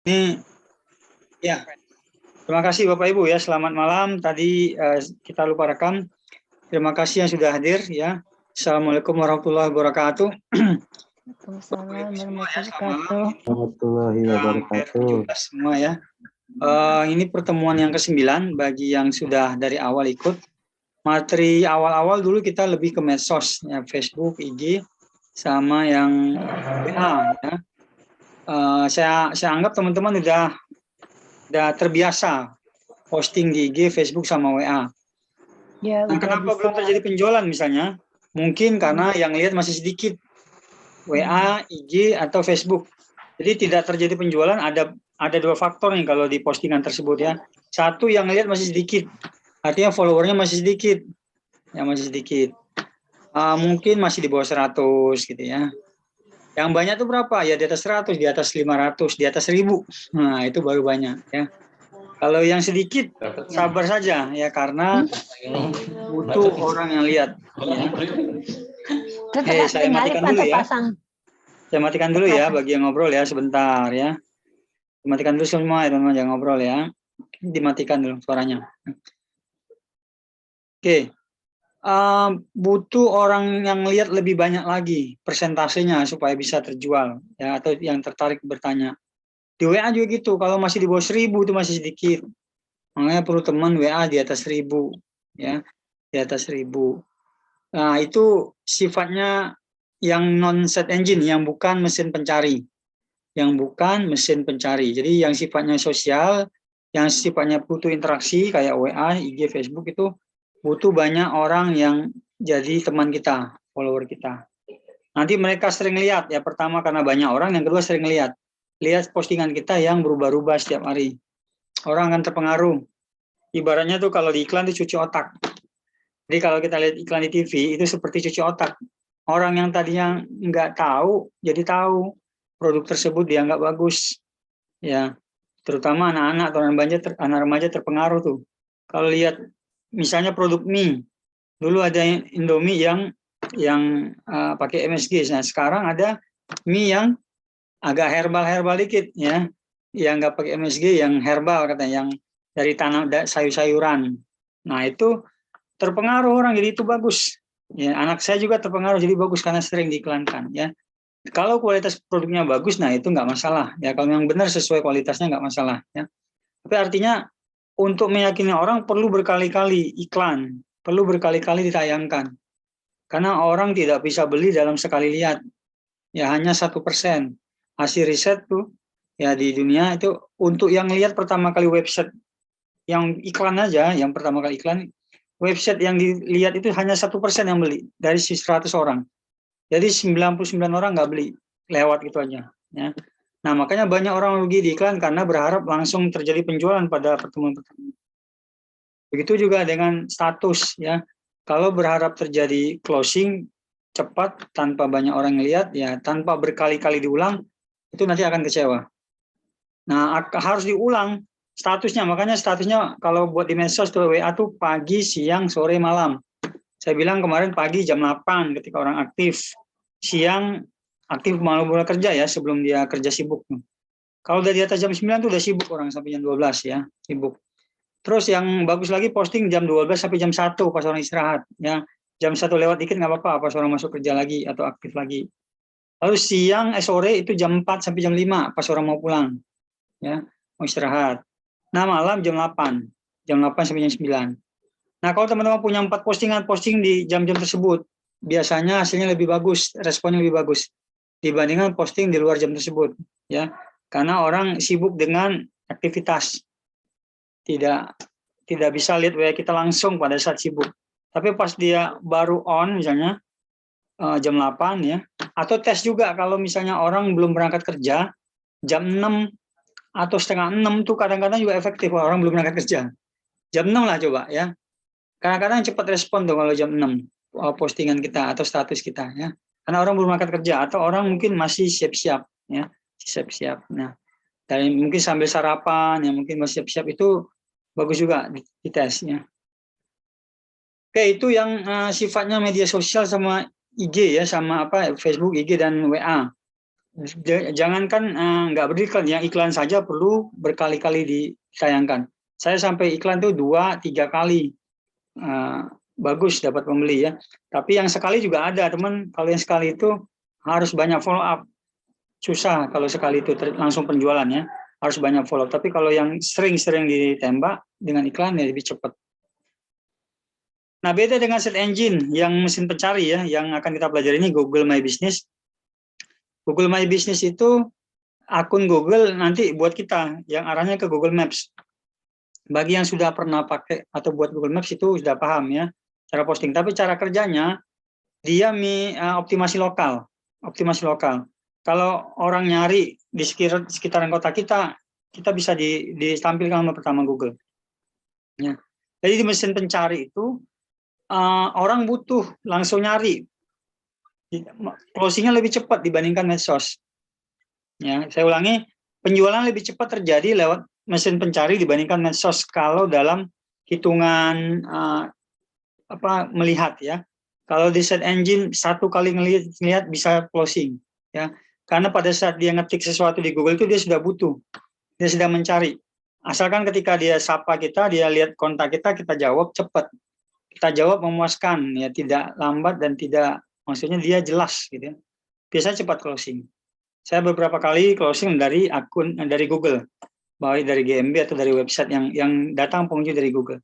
Ini ya, terima kasih Bapak Ibu ya. Selamat malam. Tadi kita lupa rekam. Terima kasih yang sudah hadir ya. Assalamualaikum warahmatullahi wabarakatuh. Waalaikumsalam warahmatullahi wabarakatuh. Semua ya. Ini pertemuan yang ke-9 bagi yang sudah dari awal ikut. Materi awal-awal dulu kita lebih ke medsos ya, Facebook, IG, sama yang WA ya. Saya anggap teman-teman udah terbiasa posting di IG, Facebook, sama WA. Ya, nah, kenapa belum terjadi penjualan misalnya? Mungkin karena yang lihat masih sedikit. WA, IG, atau Facebook. Jadi tidak terjadi penjualan, ada dua faktor nih kalau di postingan tersebut ya. Satu, yang lihat masih sedikit. Artinya followernya masih sedikit. Ya, masih sedikit. Mungkin masih di bawah 100 gitu ya. Yang banyak tuh berapa? Ya di atas 100, di atas 500, di atas 1000. Nah, itu baru banyak ya. Kalau yang sedikit, sabar saja ya, karena butuh orang yang lihat. Ya. Saya matikan dulu ya. Saya matikan dulu ya bagi yang ngobrol ya sebentar ya. Matikan dulu semua ya teman-teman, jangan ngobrol ya. Dimatikan dulu suaranya. Oke. Butuh orang yang lihat lebih banyak lagi persentasenya supaya bisa terjual ya, atau yang tertarik bertanya. Di WA juga gitu, kalau masih di bawah 1000 itu masih sedikit. Makanya perlu teman WA di atas 1000 ya, di atas 1000. Nah, itu sifatnya yang non search engine, yang bukan mesin pencari. Yang bukan mesin pencari. Jadi yang sifatnya sosial, yang sifatnya butuh interaksi kayak WA, IG, Facebook itu butuh banyak orang yang jadi teman kita, follower kita. Nanti mereka sering lihat ya, pertama karena banyak orang, yang kedua sering lihat postingan kita yang berubah-ubah setiap hari. Orang akan terpengaruh. Ibaratnya tuh kalau di iklan itu cuci otak. Jadi kalau kita lihat iklan di TV itu seperti cuci otak. Orang yang tadinya nggak tahu jadi tahu produk tersebut dianggap bagus. Ya, terutama anak-anak atau anak remaja terpengaruh tuh. Kalau lihat misalnya produk mie, dulu ada Indomie yang pakai MSG. Nah, sekarang ada mie yang agak herbal dikit ya, yang nggak pakai MSG, yang herbal katanya, yang dari tanam sayur-sayuran. Nah, itu terpengaruh orang, jadi itu bagus. Ya, anak saya juga terpengaruh jadi bagus karena sering diiklankan ya. Kalau kualitas produknya bagus, nah itu nggak masalah ya. Kalau yang benar sesuai kualitasnya nggak masalah ya. Tapi artinya untuk meyakini orang perlu berkali-kali iklan, perlu berkali-kali ditayangkan. Karena orang tidak bisa beli dalam sekali lihat. Ya hanya 1%. Hasil riset tuh ya di dunia itu untuk yang lihat pertama kali website yang iklan aja, yang pertama kali iklan, website yang dilihat itu hanya 1% yang beli dari 100 orang. Jadi 99 orang nggak beli, lewat gitu aja. Ya. Nah, makanya banyak orang rugi di iklan karena berharap langsung terjadi penjualan pada pertemuan-pertemuan. Begitu juga dengan status ya. Kalau berharap terjadi closing cepat tanpa banyak orang lihat ya, tanpa berkali-kali diulang, itu nanti akan kecewa. Nah, harus diulang statusnya. Makanya statusnya kalau buat di medsos tuh WA tuh pagi, siang, sore, malam. Saya bilang kemarin pagi jam 8 ketika orang aktif. Siang aktif malu mulai kerja ya, sebelum dia kerja sibuk. Kalau udah di atas jam 9 tuh udah sibuk orang sampai jam 12 ya, sibuk. Terus yang bagus lagi posting jam 12 sampai jam 1 pas orang istirahat ya. Jam 1 lewat dikit nggak apa-apa pas orang masuk kerja lagi atau aktif lagi. Lalu sore itu jam 4 sampai jam 5 pas orang mau pulang ya, mau istirahat. Nah, malam jam 8. Jam 8 sampai jam 9. Nah, kalau teman-teman punya 4 postingan posting di jam-jam tersebut, biasanya hasilnya lebih bagus, responnya lebih bagus dibandingkan posting di luar jam tersebut ya. Karena orang sibuk dengan aktivitas. Tidak bisa lihat WA kita langsung pada saat sibuk. Tapi pas dia baru on misalnya jam 8 ya, atau tes juga kalau misalnya orang belum berangkat kerja, jam 6 atau setengah 6 tuh kadang-kadang juga efektif orang belum berangkat kerja. Jam 6 lah coba ya. Kadang-kadang cepat respon tuh kalau jam 6 postingan kita atau status kita ya. Karena orang belum berangkat kerja atau orang mungkin masih siap-siap ya, siap-siap. Nah, dan mungkin sambil sarapan ya, mungkin masih siap-siap, itu bagus juga di tesnya. Oke, itu yang sifatnya media sosial sama IG ya, sama Facebook, IG dan WA. Jangankan nggak beriklan, yang iklan saja perlu berkali-kali ditayangkan. Saya sampai iklan tuh 2-3 kali. Bagus dapat pembeli ya. Tapi yang sekali juga ada teman. Kalau yang sekali itu harus banyak follow up. Susah kalau sekali itu langsung penjualan ya. Harus banyak follow up. Tapi kalau yang sering-sering ditembak dengan iklan ya lebih cepat. Nah, beda dengan search engine yang mesin pencari ya, yang akan kita pelajari ini Google My Business. Google My Business itu akun Google nanti buat kita yang arahnya ke Google Maps. Bagi yang sudah pernah pakai atau buat Google Maps itu sudah paham ya cara posting. Tapi cara kerjanya dia optimasi lokal. Optimasi lokal. Kalau orang nyari di sekitaran kota kita, kita bisa ditampilkan nomor pertama Google. Ya. Jadi di mesin pencari itu orang butuh langsung nyari. Closingnya lebih cepat dibandingkan medsos. Ya, saya ulangi, penjualan lebih cepat terjadi lewat mesin pencari dibandingkan medsos kalau dalam hitungan melihat ya. Kalau di search engine satu kali ngelihat bisa closing ya. Karena pada saat dia ngetik sesuatu di Google itu dia sudah butuh. Dia sedang mencari. Asalkan ketika dia sapa kita, dia lihat kontak kita jawab cepat. Kita jawab memuaskan ya, tidak lambat dan tidak, maksudnya dia jelas gitu ya. Biasanya cepat closing. Saya beberapa kali closing dari akun dari Google, baik dari GMB atau dari website yang datang pengunjung dari Google.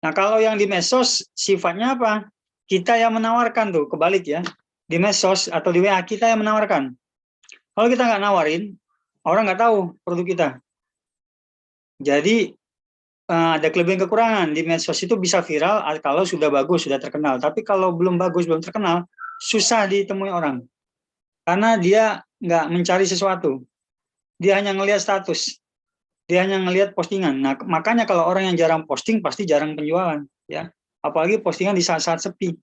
Nah, kalau yang di medsos sifatnya apa? Kita yang menawarkan tuh, kebalik ya. Di medsos atau di WA kita yang menawarkan. Kalau kita nggak nawarin, orang nggak tahu produk kita. Jadi ada kelebihan kekurangan. Di medsos itu bisa viral kalau sudah bagus, sudah terkenal. Tapi kalau belum bagus, belum terkenal, susah ditemui orang. Karena dia nggak mencari sesuatu. Dia hanya ngelihat status. Dia hanya ngelihat postingan. Nah, makanya kalau orang yang jarang posting pasti jarang penjualan, ya. Apalagi postingan di saat-saat sepi.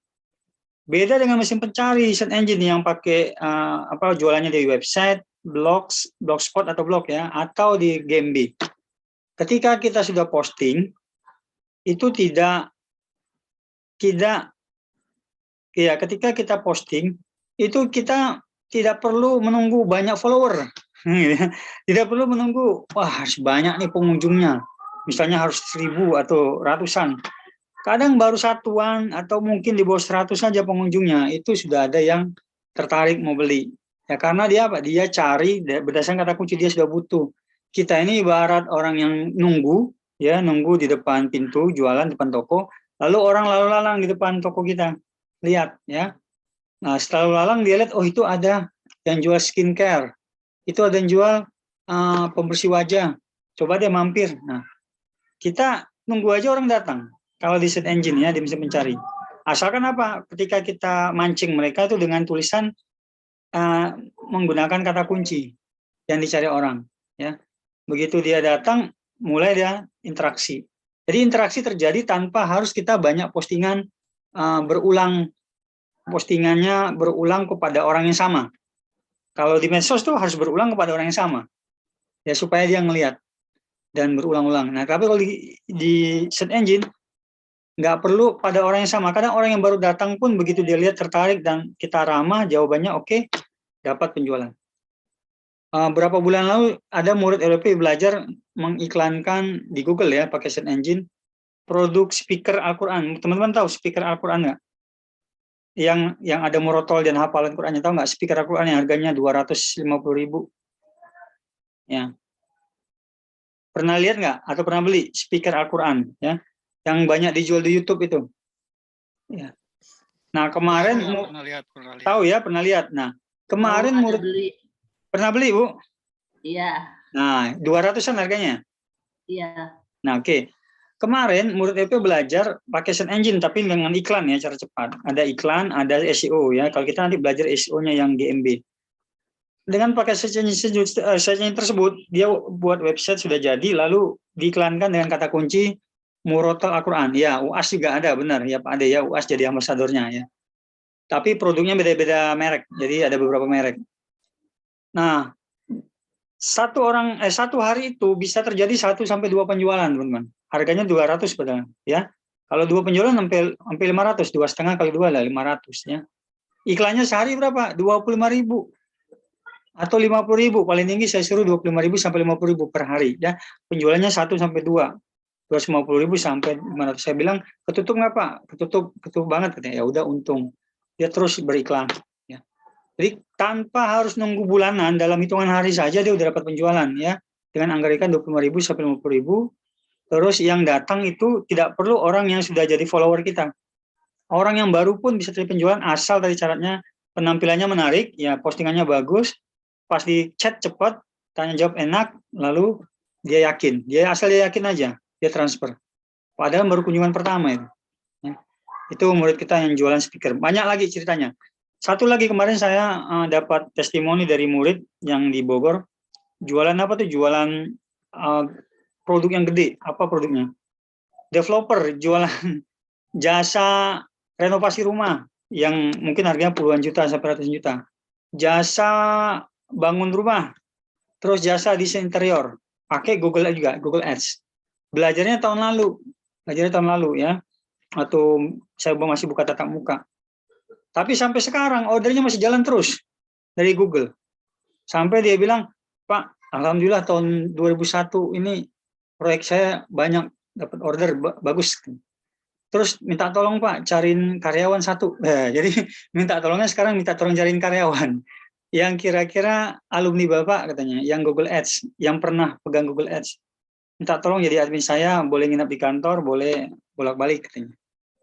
Beda dengan mesin pencari search engine yang pakai jualannya di website, blogs, blogspot atau blog ya, atau di GMB. Ketika kita sudah posting, itu ketika kita posting itu kita tidak perlu menunggu banyak follower. Tidak perlu menunggu, wah harus banyak nih pengunjungnya. Misalnya harus 1000 atau ratusan. Kadang baru satuan atau mungkin di bawah 100 saja pengunjungnya, itu sudah ada yang tertarik mau beli. Ya karena dia apa? Dia cari berdasarkan kata kunci dia sudah butuh. Kita ini ibarat orang yang nunggu di depan pintu jualan depan toko, lalu orang lalu lalang di depan toko kita. Lihat ya. Nah, setelah lalang dia lihat, oh itu ada yang jual skincare. Itu ada yang jual pembersih wajah. Coba dia mampir. Nah, kita nunggu aja orang datang. Kalau di search engine ya, di mesin pencari. Asalkan apa? Ketika kita mancing mereka itu dengan tulisan menggunakan kata kunci yang dicari orang. Ya, begitu dia datang, mulai dia interaksi. Jadi interaksi terjadi tanpa harus kita banyak postingan berulang. Postingannya berulang kepada orang yang sama. Kalau di medsos tuh harus berulang kepada orang yang sama. Ya supaya dia ngelihat dan berulang-ulang. Nah, tapi kalau di search engine nggak perlu pada orang yang sama. Kadang orang yang baru datang pun begitu dia lihat tertarik dan kita ramah, jawabannya oke, dapat penjualan. Berapa bulan lalu ada murid LP belajar mengiklankan di Google ya pakai search engine produk speaker Al-Quran. Teman-teman tahu speaker Al-Quran nggak? Yang ada murotol dan hafalan Qurannya, tahu nggak? Speaker Al-Quran yang harganya 250.000. Ya. Pernah lihat nggak atau pernah beli speaker Al-Quran ya? Yang banyak dijual di YouTube itu. Ya. Nah, kemarin pernah lihat. Tahu ya, pernah lihat. Nah, kemarin murid pernah beli, Bu? Iya. Nah, 200-an harganya. Iya. Nah, oke. Kemarin murid EP belajar pakai search engine tapi dengan iklan ya, cara cepat. Ada iklan, ada SEO ya. Kalau kita nanti belajar SEO-nya yang GMB. Dengan pakai search engine tersebut, dia buat website sudah jadi, lalu diiklankan dengan kata kunci Murotal Al-Quran. Ya, UAS juga ada, benar. Ya, Pak Ade ya, UAS jadi ambasadornya ya. Tapi produknya beda-beda merek, jadi ada beberapa merek. Nah, satu hari itu bisa terjadi 1 sampai 2 penjualan, teman-teman. Harganya 200 padahal, ya. Kalau 2 penjualan sampai 500, 2,5 kali 2 lah 500 ya. Iklannya sehari berapa? 25.000. Atau 50.000, paling tinggi saya suruh 25.000 sampai 50.000 per hari ya. Penjualannya 1 sampai 2. 250.000 sampai 500. Saya bilang, ketutup nggak Pak? Ketutup banget katanya. Ya udah untung. Dia terus beriklan ya. Jadi tanpa harus nunggu bulanan, dalam hitungan hari saja dia udah dapat penjualan ya. Dengan anggaran 25.000 sampai 50.000. Terus yang datang itu tidak perlu orang yang sudah jadi follower kita. Orang yang baru pun bisa terima penjualan asal tadi syaratnya penampilannya menarik, ya postingannya bagus, pas di chat cepat, tanya jawab enak, lalu dia yakin. Asal dia yakin aja, dia transfer. Padahal baru kunjungan pertama itu. Ya. Itu murid kita yang jualan speaker. Banyak lagi ceritanya. Satu lagi kemarin saya dapat testimoni dari murid yang di Bogor. Jualan apa tuh? Jualan produk yang gede. Apa produknya? Developer, jualan jasa renovasi rumah yang mungkin harganya puluhan juta sampai ratusan juta. Jasa bangun rumah, terus jasa desain interior, pakai Google juga, Google Ads. Belajarnya tahun lalu ya, atau saya masih buka tatap muka. Tapi sampai sekarang ordernya masih jalan terus dari Google. Sampai dia bilang, Pak, alhamdulillah tahun 2001 ini proyek saya banyak dapat order bagus. Terus minta tolong Pak, cariin karyawan 1. Jadi minta tolongnya sekarang minta tolong cariin karyawan. Yang kira-kira alumni Bapak katanya, yang Google Ads, yang pernah pegang Google Ads. Minta tolong jadi admin saya, boleh nginap di kantor, boleh bolak-balik katanya.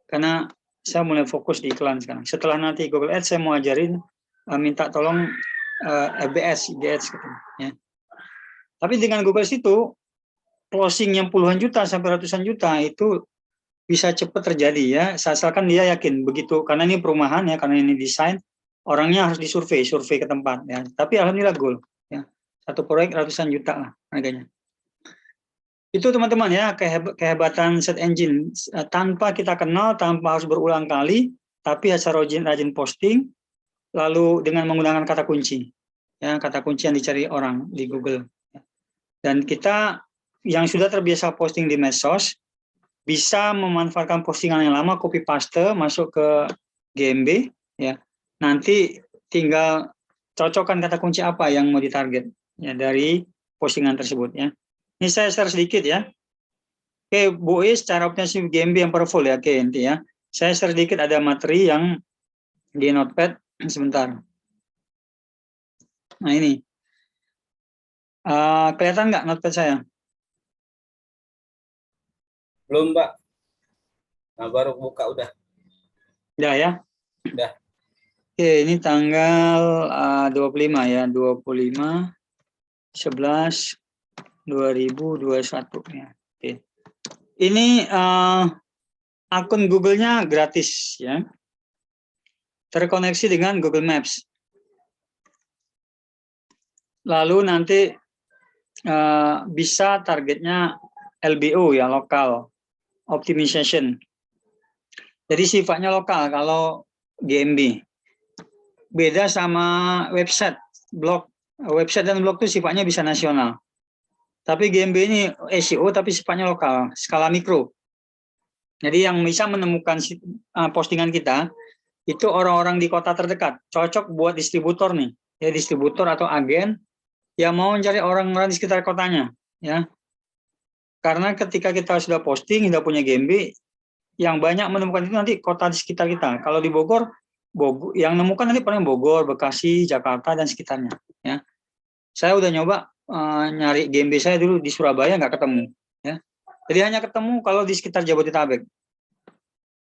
Karena saya mulai fokus di iklan sekarang. Setelah nanti Google Ads, saya mau ajarin minta tolong FBS, IGS katanya. Ya. Tapi dengan Google itu, closing yang puluhan juta sampai ratusan juta itu bisa cepat terjadi ya, asalkan dia yakin begitu, karena ini perumahan ya, karena ini desain, orangnya harus survei ke tempat ya. Tapi alhamdulillah goal ya. Satu proyek ratusan juta lah harganya. Itu teman-teman ya, kehebatan search engine. Tanpa kita kenal, tanpa harus berulang kali, tapi asal rajin posting, lalu dengan menggunakan kata kunci. Ya, kata kunci yang dicari orang di Google. Dan kita yang sudah terbiasa posting di medsos, bisa memanfaatkan postingan yang lama, copy paste masuk ke GMB ya. Nanti tinggal cocokkan kata kunci apa yang mau ditarget ya dari postingan tersebut ya. Ini saya share sedikit ya. Oke, Bu Is, cara optimasi GMB yang powerful ya. Oke, nanti ya. Saya share sedikit ada materi yang di Notepad sebentar. Nah, ini. Kelihatan nggak Notepad saya? Belum, Pak. Nah, baru buka udah. Udah ya? Udah. Oke, ini tanggal 25 ya, 25 11 2021 ya. Oke. Ini akun Google-nya gratis ya. Terkoneksi dengan Google Maps. Lalu nanti bisa targetnya LBO ya, lokal optimization. Jadi sifatnya lokal kalau GMB. Beda sama website, blog. Website dan blog itu sifatnya bisa nasional. Tapi GMB ini SEO tapi sifatnya lokal, skala mikro. Jadi yang bisa menemukan postingan kita itu orang-orang di kota terdekat. Cocok buat distributor nih, ya distributor atau agen yang mau mencari orang-orang di sekitar kotanya, ya. Karena ketika kita sudah posting, sudah punya GMB, yang banyak menemukan itu nanti kota di sekitar kita. Kalau di Bogor, yang menemukan nanti paling Bogor, Bekasi, Jakarta dan sekitarnya. Ya, saya udah nyoba nyari GMB saya dulu di Surabaya nggak ketemu. Ya, jadi hanya ketemu kalau di sekitar Jabodetabek.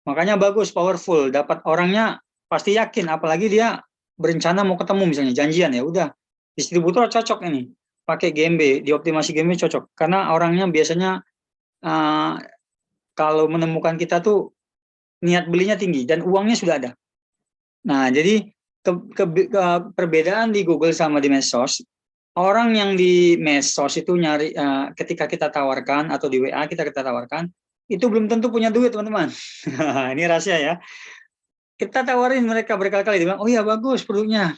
Makanya bagus, powerful, dapat orangnya pasti yakin, apalagi dia berencana mau ketemu misalnya janjian ya udah. Distributor cocok ini, pakai GMB, dioptimasi GMB cocok, karena orangnya biasanya kalau menemukan kita tuh niat belinya tinggi dan uangnya sudah ada. Nah, jadi perbedaan di Google sama di medsos, orang yang di medsos itu nyari ketika kita tawarkan atau di WA kita tawarkan, itu belum tentu punya duit, teman-teman. Ini rahasia ya. Kita tawarin mereka berkali-kali, dia bilang, oh iya bagus produknya.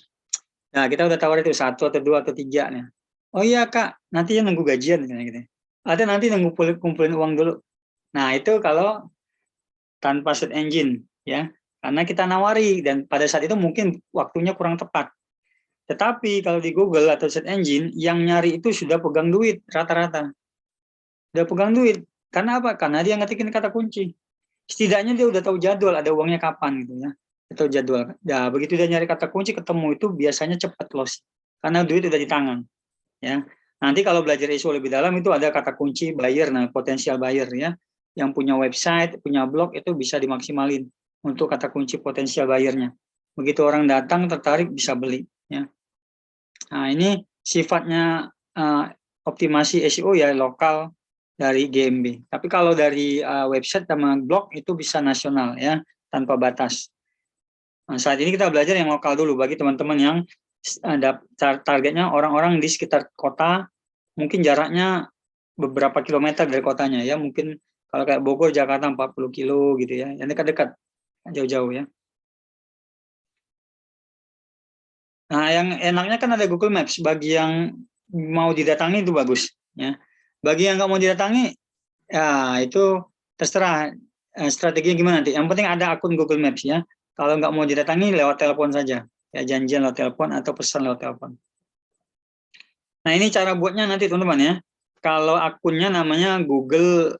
Nah, kita udah tawarin itu 1 atau 2 atau 3 nih. Oh iya Kak, nanti nunggu gajian gitu. Ada nanti nunggu kumpulin uang dulu. Nah, itu kalau tanpa search engine ya. Karena kita nawari dan pada saat itu mungkin waktunya kurang tepat. Tetapi kalau di Google atau search engine, yang nyari itu sudah pegang duit rata-rata. Sudah pegang duit. Karena apa? Karena dia ngetikin kata kunci. Setidaknya dia udah tahu jadwal, ada uangnya kapan gitu ya. Atau jadwal. Nah, begitu dia nyari kata kunci ketemu itu biasanya cepat loss. Karena duit udah di tangan. Ya. Nanti kalau belajar SEO lebih dalam itu ada kata kunci buyer, nah potensial buyer ya. Yang punya website, punya blog itu bisa dimaksimalin untuk kata kunci potensial buyernya. Begitu orang datang tertarik bisa beli ya. Nah, ini sifatnya optimasi SEO ya lokal dari GMB. Tapi kalau dari website sama blog itu bisa nasional ya, tanpa batas. Nah, saat ini kita belajar yang lokal dulu bagi teman-teman yang targetnya orang-orang di sekitar kota, mungkin jaraknya beberapa kilometer dari kotanya ya, mungkin kalau kayak Bogor, Jakarta 40 kilo gitu ya, yang dekat-dekat, jauh-jauh ya. Nah, yang enaknya kan ada Google Maps, bagi yang mau didatangi itu bagus ya. Bagi yang nggak mau didatangi, ya itu terserah strateginya gimana nanti. Yang penting ada akun Google Maps ya. Kalau nggak mau didatangi lewat telepon saja, ya janjian lewat telepon atau pesan lewat telepon. Nah ini cara buatnya nanti teman-teman ya. Kalau akunnya namanya Google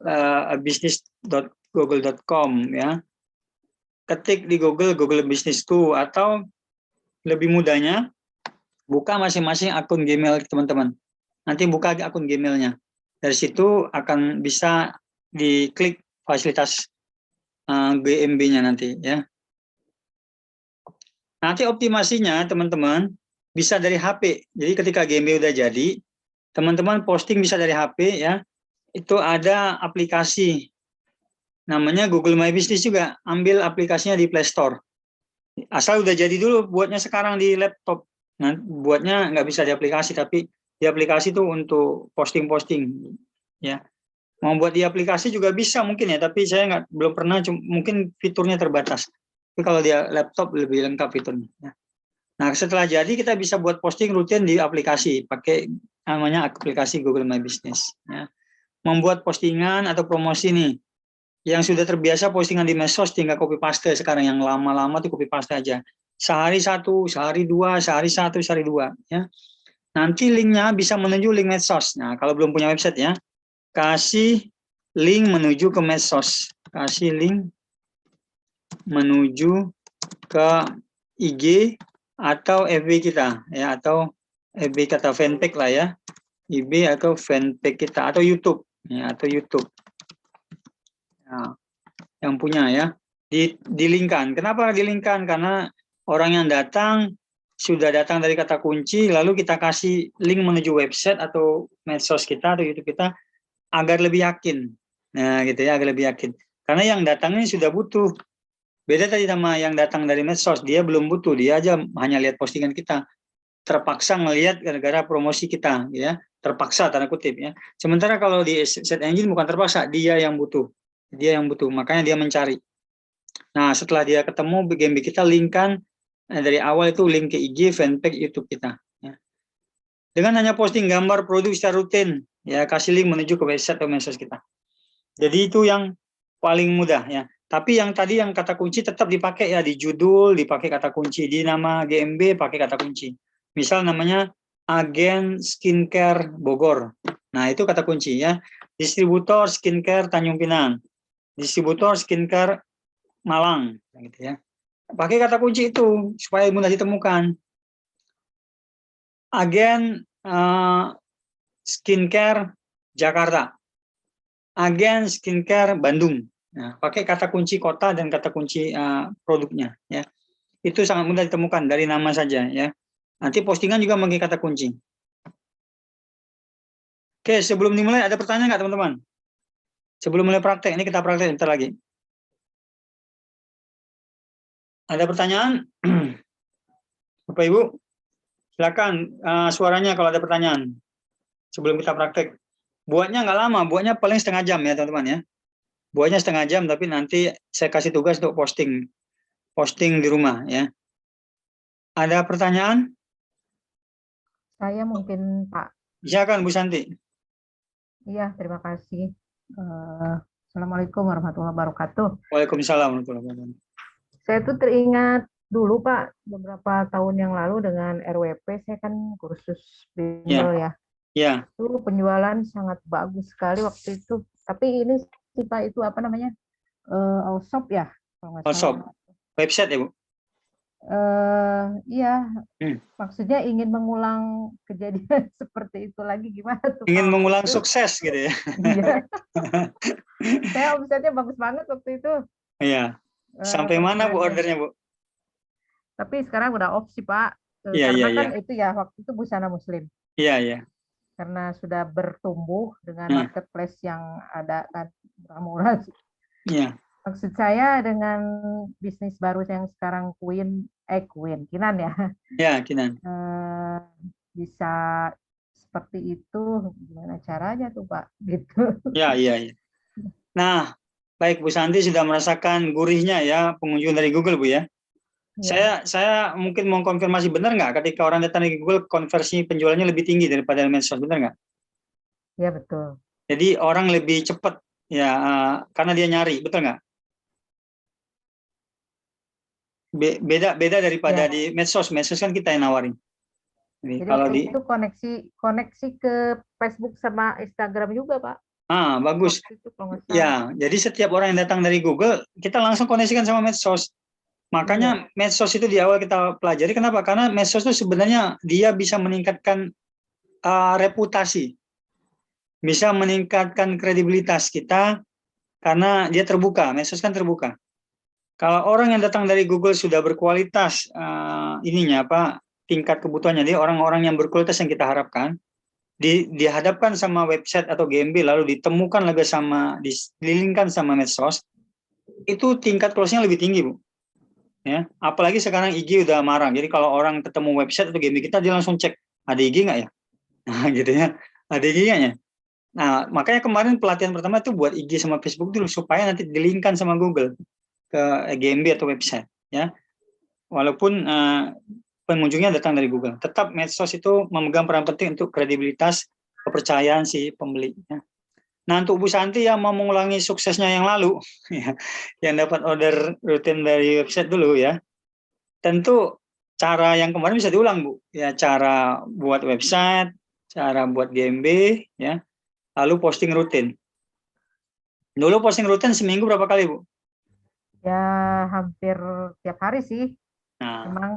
business.google.com ya. Ketik di Google Businessku atau lebih mudahnya buka masing-masing akun Gmail teman-teman. Nanti buka akun Gmailnya. Dari situ akan bisa diklik fasilitas GMB-nya nanti ya. Nanti optimasinya teman-teman bisa dari HP. Jadi ketika GMB udah jadi, teman-teman posting bisa dari HP ya. Itu ada aplikasi namanya Google My Business juga. Ambil aplikasinya di Play Store. Asal udah jadi dulu, buatnya sekarang di laptop. Nah, buatnya nggak bisa di aplikasi, tapi di aplikasi itu untuk posting-posting ya. Mau buat di aplikasi juga bisa mungkin ya, tapi saya belum pernah, mungkin fiturnya terbatas. Tapi kalau dia laptop lebih lengkap fiturnya. Ya. Nah setelah jadi kita bisa buat posting rutin di aplikasi, pakai namanya aplikasi Google My Business. Ya. Membuat postingan atau promosi nih, yang sudah terbiasa postingan di medsos tinggal copy paste sekarang, yang lama-lama tuh copy paste aja. Sehari satu, sehari dua, sehari satu, sehari dua. Ya. Nanti linknya bisa menuju link medsos. Nah kalau belum punya website ya, kasih link menuju ke medsos, kasih link menuju ke IG atau FB kita ya, atau FB kata fanpage lah ya, IB atau fanpage kita atau YouTube ya, atau YouTube ya, yang punya ya, dilingkan. Kenapa dilingkan? Karena orang yang datang sudah datang dari kata kunci, lalu kita kasih link menuju website atau medsos kita atau YouTube kita agar lebih yakin. Nah, gitu ya, agar lebih yakin. Karena yang datang ini sudah butuh. Beda tadi sama yang datang dari medsos, dia belum butuh, dia aja hanya lihat postingan kita. Terpaksa ngelihat gara-gara promosi kita, ya. Terpaksa tanda kutip ya. Sementara kalau di search engine bukan terpaksa, dia yang butuh. Dia yang butuh, makanya dia mencari. Nah, setelah dia ketemu GMB kita linkkan dari awal itu link ke IG, fanpage, YouTube kita. Ya. Dengan hanya posting gambar produk secara rutin, ya kasih link menuju ke website atau medsos kita. Jadi itu yang paling mudah ya. Tapi yang tadi yang kata kunci tetap dipakai ya, di judul dipakai kata kunci, di nama GMB pakai kata kunci. Misal namanya Agen Skincare Bogor. Nah, itu kata kunci ya. Distributor skincare Tanjung Pinang. Distributor skincare Malang gitu ya. Pakai kata kunci itu supaya mudah ditemukan. Agen skincare Jakarta. Agen skincare Bandung. Nah, pakai kata kunci kota dan kata kunci produknya ya. Itu sangat mudah ditemukan dari nama saja ya. Nanti postingan juga pakai kata kunci. Oke, sebelum dimulai ada pertanyaan nggak teman-teman? Sebelum mulai praktek, ini kita praktek bentar lagi. Ada pertanyaan? Bapak Ibu, silakan suaranya kalau ada pertanyaan. Sebelum kita praktek. Buatnya nggak lama, buatnya paling setengah jam ya teman-teman ya. Buatnya setengah jam, tapi nanti saya kasih tugas untuk posting di rumah ya. Ada pertanyaan? Saya mungkin Pak. Silakan Bu Santi. Iya, terima kasih. Assalamualaikum warahmatullahi wabarakatuh. Waalaikumsalam warahmatullahi wabarakatuh. Saya tuh teringat Dulu Pak, beberapa tahun yang lalu dengan RWP, saya kan kursus Ya, bimbel ya. ya, Itu penjualan sangat bagus sekali waktu itu. Tapi ini sih Pak, itu apa namanya? Allshop ya, kalau nggak WhatsApp, salah. website ya Bu. Iya, Hmm. maksudnya ingin mengulang kejadian seperti itu lagi, gimana tuh Pak Ingin waktu mengulang itu? sukses gitu ya. Iya, saya omsetnya bagus banget waktu itu. Iya. Sampai mana Bu Brandnya. ordernya Bu? Tapi sekarang udah off sih Pak. Iya, iya, Karena iya. kan itu ya waktu itu busana muslim. Iya, iya. Karena sudah bertumbuh dengan Nah, marketplace yang ada kan murah-murah. iya. Maksud saya dengan bisnis baru yang sekarang Kinan ya, Ya, Kinan. bisa seperti itu, gimana caranya tuh Pak? Gitu. Ya, iya, iya. Nah, baik Bu Santi sudah merasakan gurihnya ya pengunjung dari Google Bu ya. Ya, Saya mungkin mau konfirmasi, benar nggak ketika orang datang dari Google konversi penjualannya lebih tinggi daripada medsos, benar nggak? ya betul. Jadi orang lebih cepat ya karena dia nyari, betul nggak? Beda daripada Ya. di medsos. Medsos kan kita yang nawarin. Jadi Jadi kalau waktu di itu koneksi ke Facebook sama Instagram juga Pak. bagus. Waktu itu kalau nggak salah. Ya, jadi setiap orang yang datang dari Google, kita langsung koneksikan sama medsos. Iya, Makanya medsos itu di awal kita pelajari, kenapa? Karena medsos itu sebenarnya dia bisa meningkatkan reputasi, bisa meningkatkan kredibilitas kita karena dia terbuka, medsos kan terbuka. Kalau orang yang datang dari Google sudah berkualitas tingkat kebutuhannya, dia orang-orang yang berkualitas yang kita harapkan, dihadapkan sama website atau GMB lalu ditemukan lagi dilingkan sama medsos, itu tingkat close-nya lebih tinggi Bu. Ya, apalagi sekarang IG udah marah. Jadi kalau orang ketemu website atau GMB kita, dia langsung cek ada IG nggak ya, nah gitu ya, ada IG nggak ya. Nah makanya kemarin pelatihan pertama itu buat IG sama Facebook dulu supaya nanti dilingkan sama Google ke GMB atau website ya. Walaupun pengunjungnya datang dari Google, tetap medsos itu memegang peran penting untuk kredibilitas kepercayaan si pembeli. Ya. Nah untuk Bu Santi yang mau mengulangi suksesnya yang lalu, ya, yang dapat order rutin dari website dulu ya, tentu cara yang kemarin bisa diulang Bu. Ya cara buat website, cara buat GMB, ya, lalu posting rutin. Dulu posting rutin seminggu berapa kali Bu? ya hampir tiap hari sih. Nah, Emang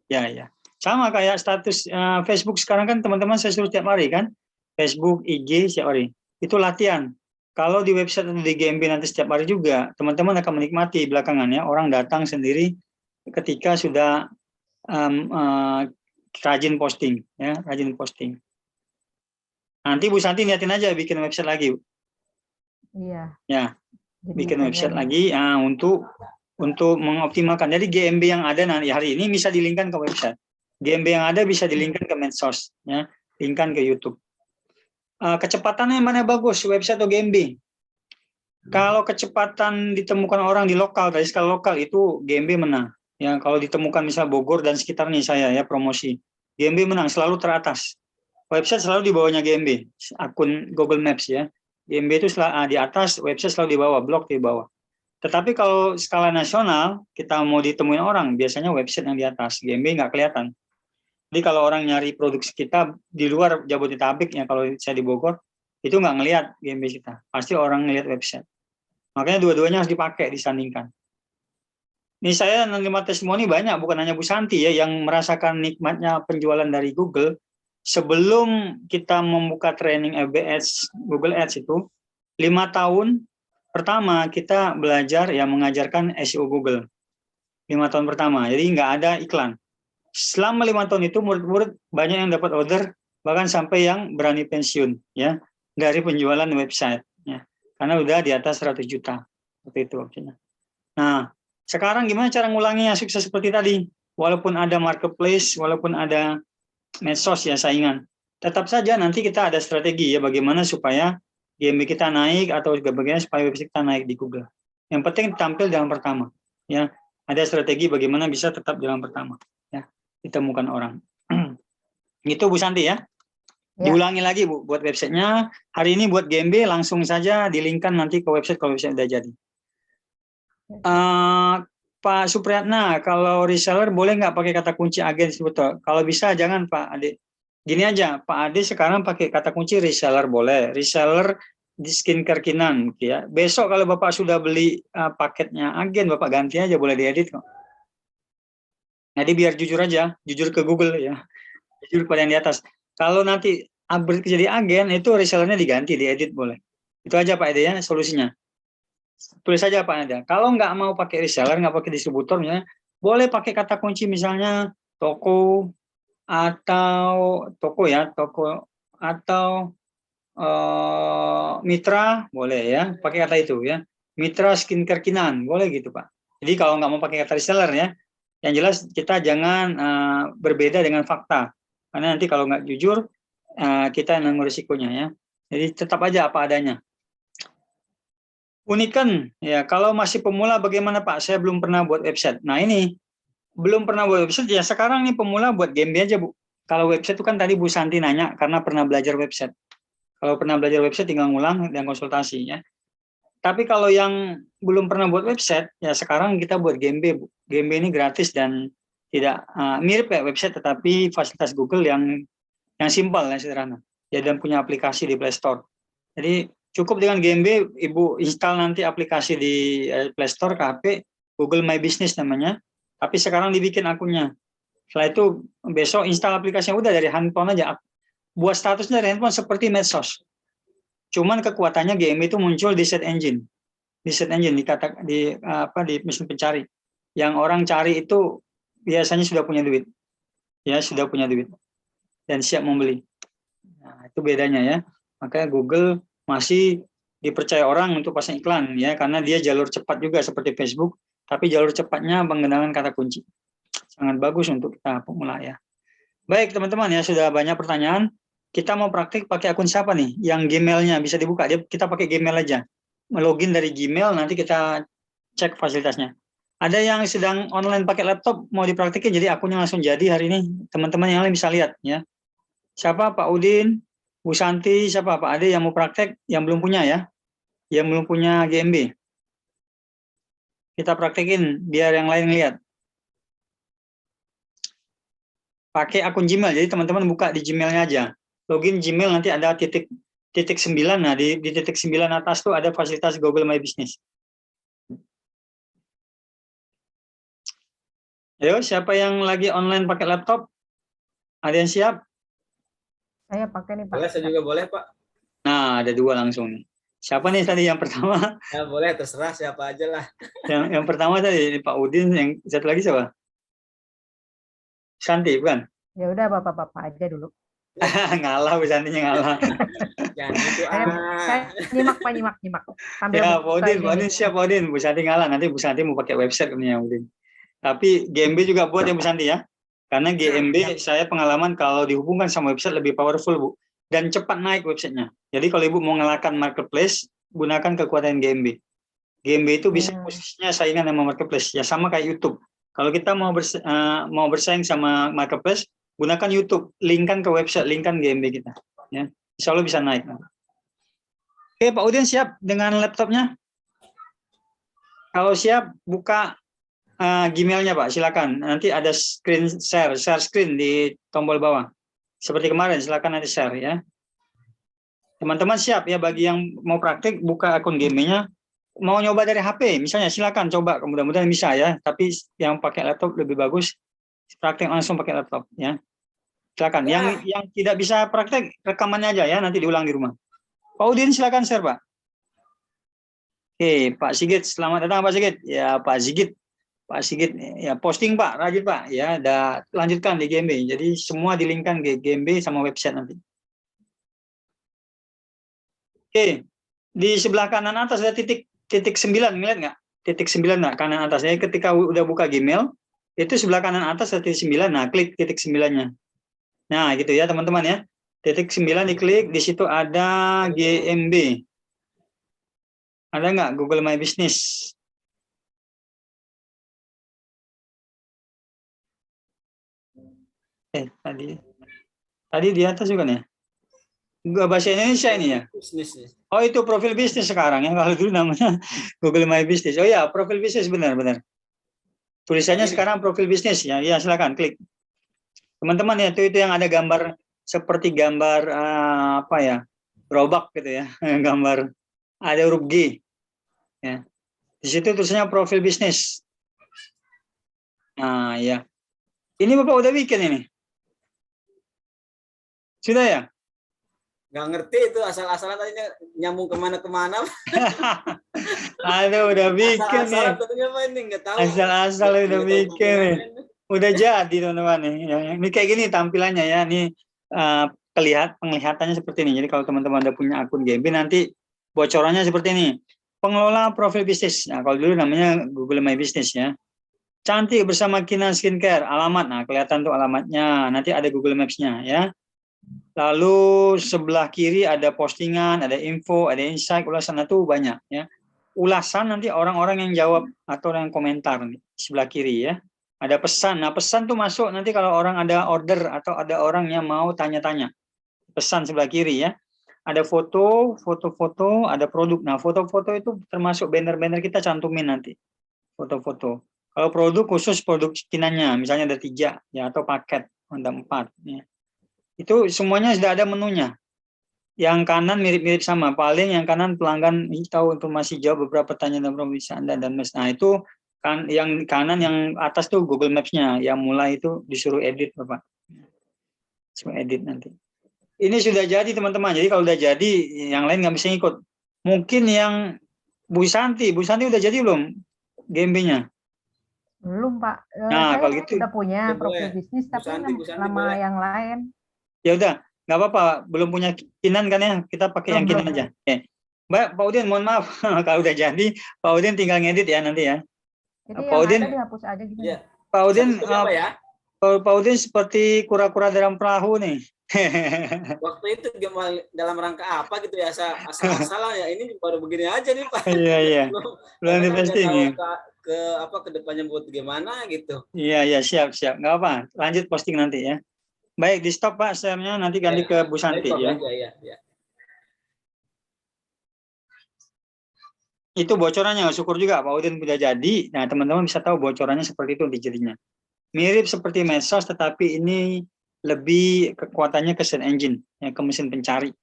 ya. Sama kayak status Facebook sekarang kan teman-teman saya suruh tiap hari kan. Facebook, IG setiap hari. Itu latihan. Kalau di website atau di GMB nanti setiap hari juga, teman-teman akan menikmati belakangan ya. Orang datang sendiri ketika sudah rajin posting, ya, rajin posting. Nanti Bu Santi niatin aja bikin website lagi, Bu. iya. Ya, Jadi bikin website pengen lagi untuk mengoptimalkan. Jadi GMB yang ada nanti hari ini bisa dilingkan ke website. GMB yang ada bisa dilingkan ke medsos, ya, linkkan ke YouTube. Kecepatannya mana bagus, website atau GMB? Kalau kecepatan ditemukan orang di lokal, dari skala lokal itu GMB menang. Ya, kalau ditemukan misal Bogor dan sekitarnya saya ya promosi, GMB menang selalu teratas. Website selalu di bawahnya GMB, akun Google Maps ya. GMB itu di atas, website selalu di bawah, blog di bawah. Tetapi kalau skala nasional, kita mau ditemuin orang, biasanya website yang di atas, GMB nggak kelihatan. Jadi kalau orang nyari produksi kita di luar Jabodetabek, ya kalau saya di Bogor, itu nggak ngelihat GMB kita. Pasti orang ngelihat website. Makanya dua-duanya harus dipakai, disandingkan. Ini saya menerima testimoni banyak, bukan hanya Bu Santi ya, yang merasakan nikmatnya penjualan dari Google. Sebelum kita membuka training FB Ads, Google Ads itu, 5 tahun pertama kita belajar ya mengajarkan SEO Google. 5 tahun pertama, jadi nggak ada iklan. Selama 5 tahun itu murid-murid banyak yang dapat order, bahkan sampai yang berani pensiun ya dari penjualan website ya. Karena udah di atas 100 juta. Seperti itu maksudnya. Nah, sekarang gimana cara ngulanginya sukses seperti tadi? Walaupun ada marketplace, walaupun ada medsos ya saingan. Tetap saja nanti kita ada strategi ya bagaimana supaya GMB kita naik atau juga bagaimana supaya website kita naik di Google. Yang penting tampil dalam pertama. Ya, ada strategi bagaimana bisa tetap dalam pertama. Ya, ditemukan orang. Gitu Bu Santi ya. ya. Diulangi lagi Bu buat websitenya. Hari ini buat GMB langsung saja dilingkan nanti ke website kalau website udah jadi. Pak Supriyatna, kalau reseller boleh nggak pakai kata kunci agen distributor? Kalau bisa jangan Pak Ade. Gini aja, Pak Ade sekarang pakai kata kunci reseller boleh, reseller di skincare Kinan, ya. Besok kalau Bapak sudah beli paketnya agen, Bapak ganti aja, boleh diedit kok. Jadi biar jujur aja, jujur ke Google ya, jujur pada yang di atas. Kalau nanti upgrade jadi agen, itu resellernya diganti, diedit boleh. Itu aja Pak Ade ya solusinya. Tulis saja Pak Ade. Kalau nggak mau pakai reseller, nggak pakai distributor, misalnya, boleh pakai kata kunci misalnya toko atau toko atau mitra boleh ya, pakai kata itu ya. Mitra skincare Kinan boleh gitu Pak. Jadi kalau nggak mau pakai kata reseller ya, yang jelas kita jangan berbeda dengan fakta. Karena nanti kalau nggak jujur kita nanggung risikonya ya. Jadi tetap aja apa adanya. Unikan ya, kalau masih pemula bagaimana Pak? Saya belum pernah buat website. Nah ini belum pernah buat website ya, sekarang nih pemula buat Gembe aja Bu. Kalau website itu kan tadi Bu Santi nanya karena pernah belajar website. Kalau pernah belajar website tinggal ngulang dan konsultasi ya. Tapi kalau yang belum pernah buat website ya sekarang kita buat Gembe Bu. Gembe ini gratis dan tidak mirip kayak website tetapi fasilitas Google yang simpel yang sederhana. Ya dan punya aplikasi di Play Store. Jadi cukup dengan Gembe, Ibu install nanti aplikasi di Play Store ke HP, Google My Business namanya. Tapi sekarang dibikin akunnya. Setelah itu besok install aplikasinya udah dari handphone aja. Buat statusnya dari handphone seperti medsos. Cuman kekuatannya Gembe itu muncul di search engine. Di search engine di mesin pencari. Yang orang cari itu biasanya sudah punya duit. Ya, sudah punya duit dan siap membeli. Nah, itu bedanya ya. Makanya Google masih dipercaya orang untuk pasang iklan ya, karena dia jalur cepat juga seperti Facebook, tapi jalur cepatnya pengenalan kata kunci. Sangat bagus untuk kita pemula ya. Baik teman-teman ya, sudah banyak pertanyaan. Kita mau praktik pakai akun siapa nih? Yang Gmail-nya bisa dibuka. Kita pakai Gmail aja. Login dari Gmail, nanti kita cek fasilitasnya. Ada yang sedang online pakai laptop mau dipraktikin, jadi akunnya langsung jadi hari ini. Teman-teman yang lain bisa lihat ya. Siapa Pak Udin, Bu Santi, siapa Pak Ade yang mau praktek, yang belum punya ya, yang belum punya GMB. Kita praktekin biar yang lain lihat. Pakai akun Gmail, jadi teman-teman buka di Gmail-nya aja. Login Gmail nanti ada titik 9, nah di titik 9 atas tuh ada fasilitas Google My Business. Ayo, siapa yang lagi online pakai laptop? Ada yang siap? Saya pakai nih Pak. Boleh, saya juga boleh Pak. Nah, ada 2 langsung nih. Siapa nih tadi yang pertama? Ya boleh, terserah siapa aja lah. Yang pertama tadi Pak Udin, yang satu lagi siapa? Santi, bukan? Ya udah Bapak-bapak aja dulu. Ngalah, Bu Santinya ngalah. Jangan gitu Saya nyimak Pak, nyimak. Sambil Ya, Pak buka Udin, ini Pak Udin nih. siap, Pak Udin. Bu Santi ngalah, nanti Bu Santi mau pakai website punya Udin. Tapi GMB juga buat ya Bu Santi ya. Karena GMB saya pengalaman kalau dihubungkan sama website lebih powerful Bu. Dan cepat naik websitenya. Jadi kalau Ibu mau ngelakkan marketplace, gunakan kekuatan GMB. GMB itu bisa posisinya saingan sama marketplace. Ya sama kayak YouTube. Kalau kita mau bersaing sama marketplace, gunakan YouTube, linkkan ke website, linkkan GMB kita. Ya, insya Allah bisa naik. Oke, Pak Udin siap dengan laptopnya? Kalau siap, buka Gmail-nya Pak, silakan. Nanti ada screen share screen di tombol bawah. Seperti kemarin, silakan nanti share ya. Teman-teman siap ya, bagi yang mau praktik, buka akun Gmail-nya. Mau nyoba dari HP, misalnya silakan coba, mudah-mudahan bisa ya. Tapi yang pakai laptop lebih bagus, praktek langsung pakai laptop ya. Silakan. Yang tidak bisa praktek, rekamannya aja ya, nanti diulang di rumah. Pak Udin silakan share Pak. Oke, Pak Sigit, selamat datang Pak Sigit. Ya Pak Sigit ya posting Pak, rajin Pak ya. Udah lanjutkan di GMB. Jadi semua dilingkan ke GMB sama website nanti. Oke, di sebelah kanan atas ada titik 9, ngeliat nggak? Titik 9 nggak kanan atas. Jadi ketika udah buka Gmail, itu sebelah kanan atas ada titik 9. Nah, klik titik 9-nya. Nah, gitu ya teman-teman ya. Titik 9 diklik, di situ ada GMB. Ada nggak Google My Business? Tadi di atas juga nih. Bahasa Indonesia ini ya. Bisnis. Oh itu profil bisnis sekarang ya. Kalau dulu namanya Google My Business. Oh ya profil bisnis benar-benar. Tulisannya Ini. sekarang profil bisnis ya. Ya, silakan klik. Teman-teman ya, itu yang ada gambar seperti gambar apa ya? Gerobak gitu ya. Gambar ada huruf G ya. Di situ tulisannya profil bisnis. Nah, ya. Ini Bapak udah bikin ini. Sudah ya? Nggak ngerti itu asal-asalan tadinya nyambung kemana-kemana. Ada udah bikin nih. Asal-asalan tadinya apa ini nggak tahu. Asal-asal udah Nggak tahu bikin nih. hubungannya. Udah jadi teman-teman nih. Ya, ini kayak gini tampilannya ya. Ini penglihatannya seperti ini. Jadi kalau teman-teman udah punya akun GMB nanti bocorannya seperti ini. Pengelola profil bisnis. Nah, kalau dulu namanya Google My Business ya. Cantik bersama Kinan Skincare. Alamat. Nah, kelihatan tuh alamatnya. Nanti ada Google Maps-nya ya. Lalu sebelah kiri ada postingan, ada info, ada insight, ulasan itu banyak ya. Ulasan nanti orang-orang yang jawab atau orang yang komentar nih, sebelah kiri ya. Ada pesan. Nah, pesan tuh masuk nanti kalau orang ada order atau ada orang yang mau tanya-tanya. Pesan sebelah kiri ya. Ada foto, foto-foto, ada produk. Nah, foto-foto itu termasuk banner-banner kita cantumin nanti. Foto-foto. Kalau produk khusus produk skinannya, misalnya ada 3 ya atau paket, ada 4 ya. Itu semuanya sudah ada menunya. Yang kanan mirip-mirip sama. Paling yang kanan pelanggan tahu informasi jawab beberapa pertanyaan dan bisa Anda dan Mas. Nah, itu kan yang kanan, yang atas tuh Google Maps-nya. Yang mulai itu disuruh edit, Bapak. Suruh edit nanti. Ini sudah jadi, teman-teman. Jadi kalau udah jadi, yang lain nggak bisa ikut. Mungkin yang Bu Santi udah jadi belum GMB-nya? Belum, Pak. Nah, Saya kalau gitu udah punya Ya, profil boleh. bisnis, Bu tapi Santi nama boleh. yang lain. ya udah, nggak apa-apa. Belum punya Kinan kan ya? Kita pakai yang Belum, Kinan aja. Oke. Mbak, Pak Udin, mohon maaf. Kalau udah jadi, Pak Udin tinggal ngedit ya nanti ya. Jadi Pak yang Udin, ada dihapus aja gitu. Iya. Pak Udin, Satu apa ya? Pak Udin seperti kura-kura dalam perahu nih. Waktu itu dalam rangka apa gitu ya, asal-asalan ya, ini baru begini aja nih Pak. Iya, iya. Belum Karena di kan nggak posting tahu ya. ke apa ke depannya buat gimana gitu. Iya, iya, siap. Nggak apa, lanjut posting nanti ya. Baik, di stop Pak share-nya, nanti ganti ke Bu Santi ya. Ya. Itu bocorannya, syukur juga Pak Udin udah jadi. Nah, teman-teman bisa tahu bocorannya seperti itu nanti jadinya. Mirip seperti medsos, tetapi ini lebih kekuatannya ke search engine, ya, ke mesin pencari.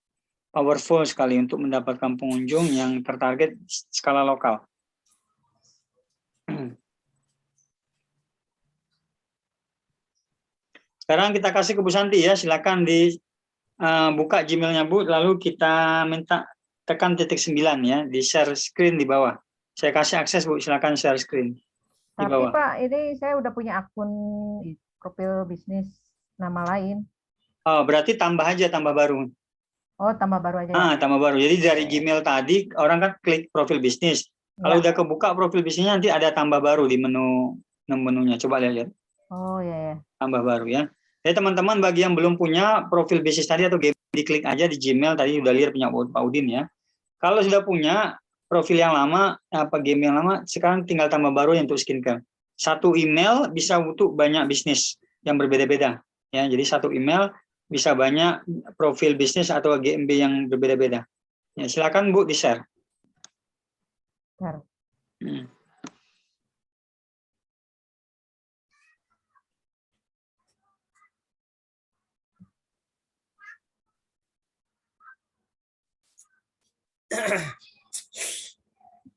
Powerful sekali untuk mendapatkan pengunjung yang tertarget skala lokal. Sekarang kita kasih ke Bu Santi ya, silakan buka Gmail-nya Bu, lalu kita minta tekan titik 9 ya, di share screen di bawah. Saya kasih akses Bu, silakan share screen di Tapi bawah. Pak, ini saya udah punya akun profil bisnis nama lain. Oh, berarti tambah baru. Oh, tambah baru aja ya? Tambah baru. Jadi dari Gmail tadi, orang kan klik profil bisnis. Kalau Ya. udah kebuka profil bisnisnya, nanti ada tambah baru di menunya. Coba lihat. Oh, ya. Tambah baru ya. Jadi teman-teman, bagi yang belum punya profil bisnis tadi atau game, diklik aja di Gmail tadi udah lihat punya Pak Udin ya. Kalau sudah punya profil yang lama, game yang lama, sekarang tinggal tambah baru yang untuk skincare. Satu email bisa untuk banyak bisnis yang berbeda-beda. Ya, jadi satu email bisa banyak profil bisnis atau GMB yang berbeda-beda. Ya, silakan Bu di-share.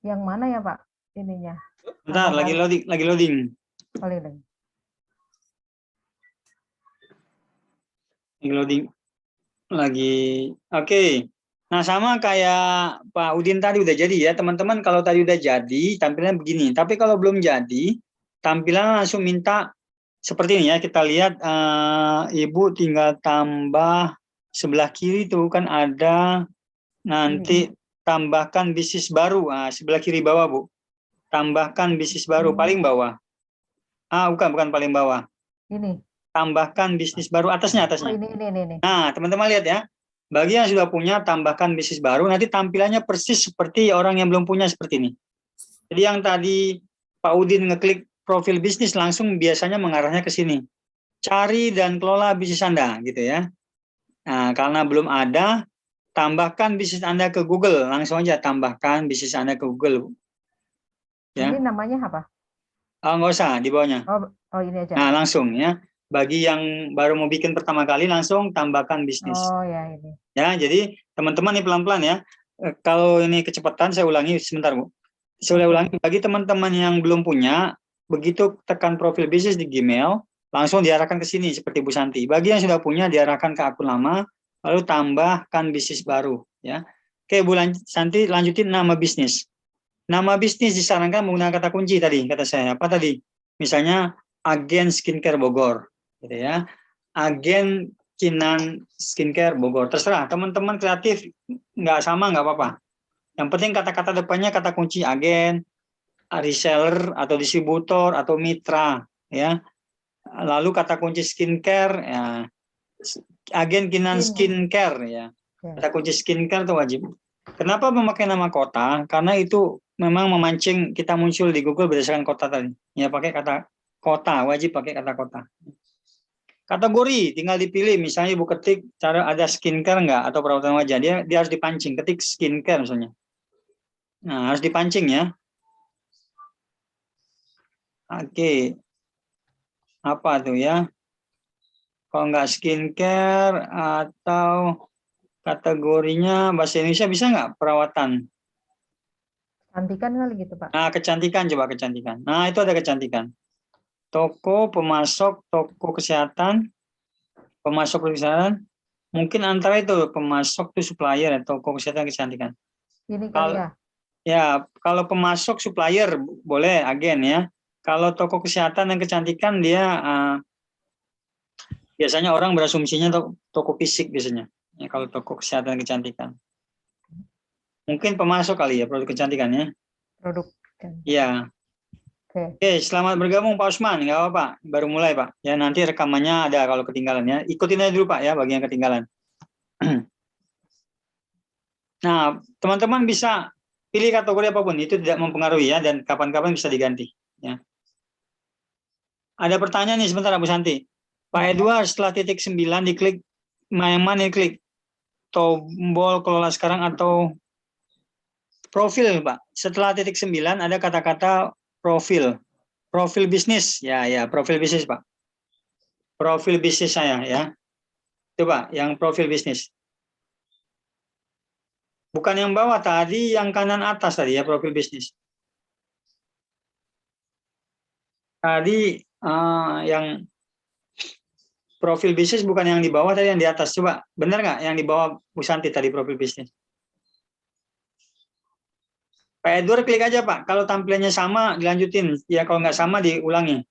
Yang mana ya Pak ininya? Bentar, lagi loading. Oke. Nah, sama kayak Pak Udin tadi udah jadi ya, teman-teman. Kalau tadi udah jadi, tampilannya begini. Tapi kalau belum jadi, tampilan langsung minta seperti ini ya. Kita lihat, Ibu tinggal tambah sebelah kiri tuh kan ada nanti tambahkan bisnis baru. Sebelah kiri bawah Bu. Tambahkan bisnis baru paling bawah. Bukan paling bawah. Ini. Tambahkan bisnis baru atasnya. Oh, ini. Nah, teman-teman lihat ya. Bagi yang sudah punya, tambahkan bisnis baru, nanti tampilannya persis seperti orang yang belum punya seperti ini. Jadi yang tadi Pak Udin ngeklik profil bisnis, langsung biasanya mengarahnya ke sini. Cari dan kelola bisnis Anda, gitu ya. Nah, karena belum ada, tambahkan bisnis Anda ke Google. Langsung aja tambahkan bisnis Anda ke Google. Ya. Ini namanya apa? nggak usah di bawahnya. Oh ini aja. Nah, langsung ya. Bagi yang baru mau bikin pertama kali, langsung tambahkan bisnis. Oh ya ini. Ya, jadi teman-teman nih pelan-pelan ya. Kalau ini kecepatan, saya ulangi sebentar, Bu. Saya Oke. ulangi, bagi teman-teman yang belum punya, begitu tekan profil bisnis di Gmail, langsung diarahkan ke sini seperti Bu Santi. Bagi yang sudah punya, diarahkan ke akun lama, lalu tambahkan bisnis baru. Ya. Oke, Bu Santi, lanjutin nama bisnis. Nama bisnis disarankan menggunakan kata kunci tadi, kata saya. Apa tadi? Misalnya, Agen Skincare Bogor. Gitu ya. Agen Kinan Skincare Bogor. Terserah, teman-teman kreatif, nggak sama, nggak apa-apa. Yang penting kata-kata depannya kata kunci agen, reseller atau distributor atau mitra, ya. Lalu kata kunci skincare, ya. Agen Kinan Skincare, ya. Kata kunci skincare itu wajib. Kenapa memakai nama kota? Karena itu memang memancing kita muncul di Google berdasarkan kota tadi. Ya, pakai kata kota, wajib pakai kata kota. Kategori tinggal dipilih, misalnya Ibu ketik cara ada skincare enggak atau perawatan wajah, dia harus dipancing, ketik skincare misalnya. Nah, harus dipancing ya. Oke. Apa tuh ya? Kalau enggak skincare atau kategorinya bahasa Indonesia bisa enggak perawatan? Kecantikan kali gitu, Pak. Nah, kecantikan, coba kecantikan. Nah, itu ada kecantikan. Toko, pemasok, toko kesehatan, pemasok kesehatan. Mungkin antara itu pemasok itu supplier, toko kesehatan kecantikan. Ini kali ya. Ya, kalau pemasok supplier boleh agen ya. Kalau toko kesehatan dan kecantikan dia biasanya orang berasumsinya toko fisik biasanya. Ya, kalau toko kesehatan dan kecantikan. Mungkin pemasok kali ya produk kecantikan ya. Produk kecantikan. Iya. Oke, selamat bergabung Pak Usman. Nggak apa-apa, baru mulai Pak. Ya nanti rekamannya ada kalau ketinggalan ya. Ikutin aja dulu Pak ya bagi yang ketinggalan. Nah, teman-teman bisa pilih kategori apapun, itu tidak mempengaruhi ya, dan kapan-kapan bisa diganti. Ya. Ada pertanyaan nih sebentar Bu Santi. Pak Edward setelah titik 9 diklik, yang mana diklik? Tombol kelola sekarang atau profil Pak? Setelah titik 9 ada kata-kata profil. Profil bisnis, ya profil bisnis Pak. Profil bisnis saya ya. Coba yang profil bisnis. Bukan yang bawah tadi, yang kanan atas tadi ya profil bisnis. Tadi yang profil bisnis bukan yang di bawah tadi, yang di atas. Coba benar nggak yang di bawah Bu Santi tadi profil bisnis? Pak Edward klik aja Pak. Kalau tampilannya sama dilanjutin. Ya kalau nggak sama diulangi.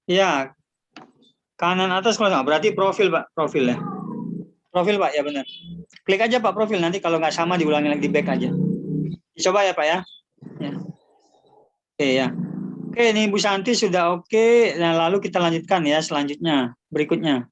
Ya kanan atas kalau nggak berarti profil Pak. Profil ya. Profil Pak ya benar. Klik aja Pak profil, nanti kalau nggak sama diulangi lagi, di back aja. Dicoba ya Pak ya. Ya. Oke ya. Oke ini Bu Santi sudah oke. Nah lalu kita lanjutkan ya selanjutnya. Berikutnya.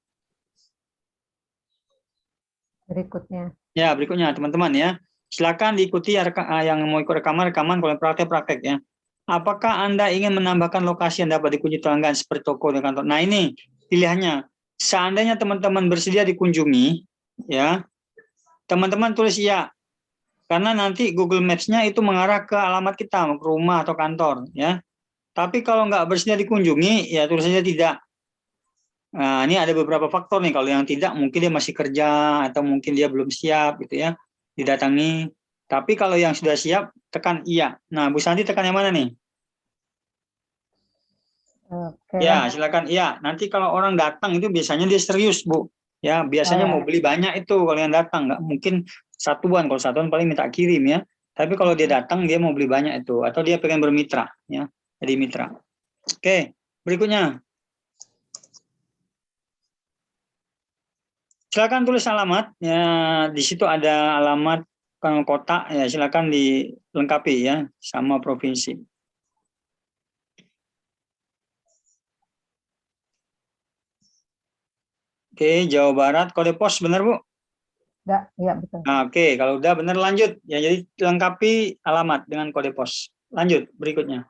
Ya berikutnya teman-teman ya. Silakan diikuti yang mau ikut rekaman kalau praktek ya. Apakah Anda ingin menambahkan lokasi yang dapat dikunjungi pelanggan seperti toko dan kantor? Nah ini pilihannya. Seandainya teman-teman bersedia dikunjungi, ya teman-teman tulis iya. Karena nanti Google Maps-nya itu mengarah ke alamat kita, ke rumah atau kantor, ya. Tapi kalau nggak bersedia dikunjungi, ya tulis saja tidak. Nah, ini ada beberapa faktor nih. Kalau yang tidak, mungkin dia masih kerja atau mungkin dia belum siap, gitu ya. Didatangi. Tapi kalau yang sudah siap, tekan iya. Nah, Bu Santi tekan yang mana nih? Ya, silakan iya. Nanti kalau orang datang itu biasanya dia serius, Bu. Ya, biasanya mau beli banyak itu kalau yang datang. Nggak mungkin satuan. Kalau satuan paling minta kirim ya. Tapi kalau dia datang, dia mau beli banyak itu. Atau dia pengen bermitra. Ya, jadi mitra. Oke, berikutnya. Silakan tulis alamat. Ya, di situ ada alamat kota. Ya, silakan dilengkapi ya, sama provinsi. Oke, Jawa Barat, kode pos benar Bu? Ya betul. Nah, oke, kalau udah benar lanjut. Ya, jadi lengkapi alamat dengan kode pos. Lanjut, berikutnya.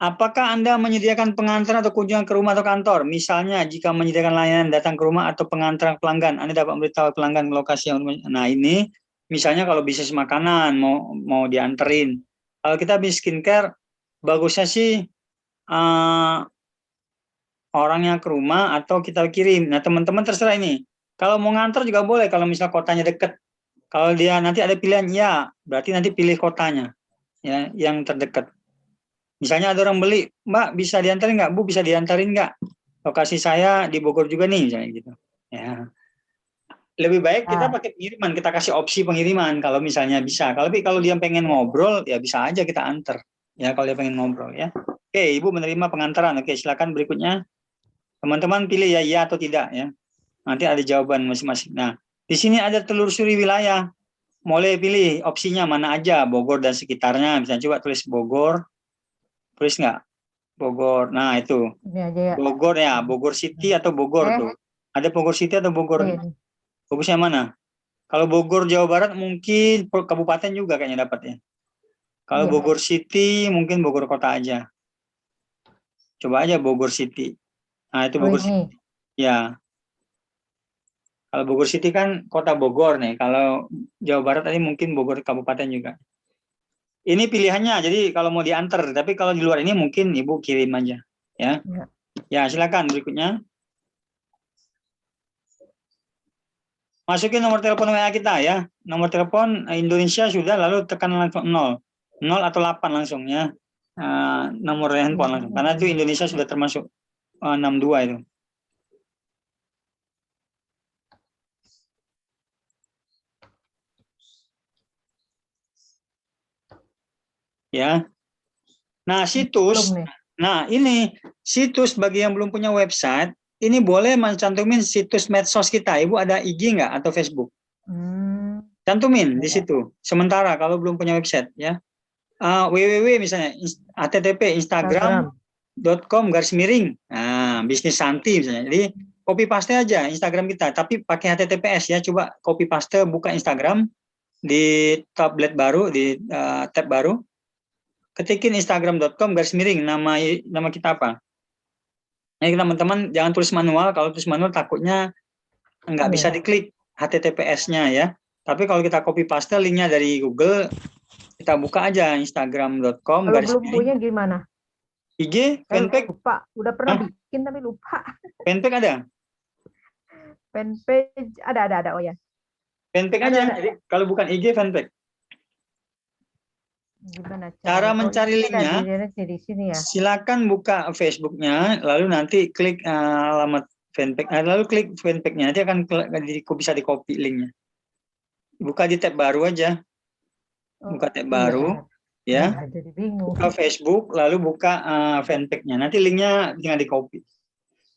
Apakah Anda menyediakan pengantaran atau kunjungan ke rumah atau kantor? Misalnya, jika menyediakan layanan datang ke rumah atau pengantaran pelanggan, Anda dapat memberitahu pelanggan lokasi yang... Nah, ini Misalnya kalau bisnis makanan mau dianterin. Kalau kita bisnis skincare, bagusnya sih orangnya ke rumah atau kita kirim. Nah, teman-teman terserah ini. Kalau mau nganter juga boleh kalau misal kotanya deket. Kalau dia nanti ada pilihan, ya berarti nanti pilih kotanya ya yang terdekat. Misalnya ada orang beli, Mbak bisa diantarin nggak? Bu bisa diantarin nggak? Lokasi saya di Bogor juga nih, misalnya gitu. Ya. Lebih baik kita Nah, pakai pengiriman, kita kasih opsi pengiriman kalau misalnya bisa. Kalau dia pengen ngobrol, ya bisa aja kita antar. Ya kalau dia pengen ngobrol ya. Oke, Ibu menerima pengantaran. Oke, silakan berikutnya. Teman-teman pilih ya iya atau tidak ya. Nanti ada jawaban masing-masing. Nah, di sini ada telusuri wilayah. Boleh pilih opsinya mana aja, Bogor dan sekitarnya. Bisa coba tulis Bogor, tulis nggak? Bogor. Nah itu ini aja ya. Bogor ya, Bogor City atau Bogor tuh. Ada Bogor City atau Bogor? Ini. Bagusnya mana? Kalau Bogor Jawa Barat mungkin kabupaten juga kayaknya dapat ya. Kalau Iya. Bogor City mungkin Bogor kota aja. Coba aja Bogor City. Nah itu Oh, Bogor ini. City. Ya. Kalau Bogor City kan kota Bogor nih. Kalau Jawa Barat tadi mungkin Bogor kabupaten juga. Ini pilihannya. Jadi kalau mau diantar, tapi kalau di luar ini mungkin Ibu kirim aja. Ya. Ya. Ya, silakan berikutnya. Masukin nomor telepon WA kita ya. Nomor telepon Indonesia sudah, lalu tekan langsung 0. 0 atau 8 langsung ya. Nomor handphone langsung. Karena itu Indonesia sudah termasuk 62 itu. Ya. Nah, situs. Belum nih. Nah, ini situs bagi yang belum punya website, ini boleh mencantumin situs medsos kita. Ibu ada IG nggak atau Facebook? Cantumin di situ. Sementara kalau belum punya website ya. www misalnya http instagram.com /. Nah, bisnis Santi misalnya. Jadi copy paste aja Instagram kita, tapi pakai HTTPS ya. Coba copy paste, buka Instagram di tablet baru, di tab baru. Ketikin instagram.com / nama kita apa. Nah, teman-teman jangan tulis manual. Kalau tulis manual takutnya nggak bisa diklik HTTPS-nya ya. Tapi kalau kita copy paste linknya dari Google, kita buka aja instagram.com / Kalau belum punya gimana? IG, fanpage. Lupa, udah pernah bikin tapi lupa. Fanpage ada? Fanpage ada. Oh ya. Fanpage aja. Jadi, kalau bukan IG, fanpage. Gimana cara mencari linknya? Di sini ya. Silakan buka Facebooknya, lalu nanti klik alamat fanpage, lalu klik fanpage-nya, nanti akan bisa di copy linknya. Buka di tab baru aja. Buka tab baru, ya. Jadi bingung. Buka Facebook, lalu buka fanpage-nya. Nanti linknya tinggal di copy.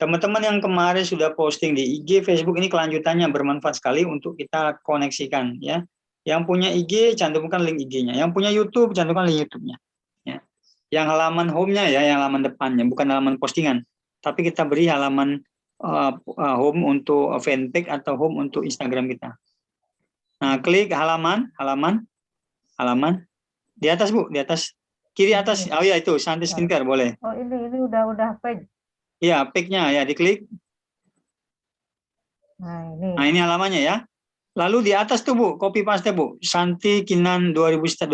Teman-teman yang kemarin sudah posting di IG, Facebook, ini kelanjutannya bermanfaat sekali untuk kita koneksikan, ya. Yang punya IG, cantumkan link IG-nya. Yang punya YouTube, cantumkan link YouTube-nya. Ya. Yang halaman home-nya ya, yang halaman depannya, bukan halaman postingan. Tapi kita beri halaman home untuk fanpage atau home untuk Instagram kita. Nah, klik halaman. Di atas, Bu, di atas. Kiri atas. Oh ya, itu, Santi Skincare, boleh. Oh, ini udah page. Iya, page-nya ya, diklik. Nah, ini halamannya ya. Lalu di atas tuh Bu, copy paste Bu, Santi Kinan 2021.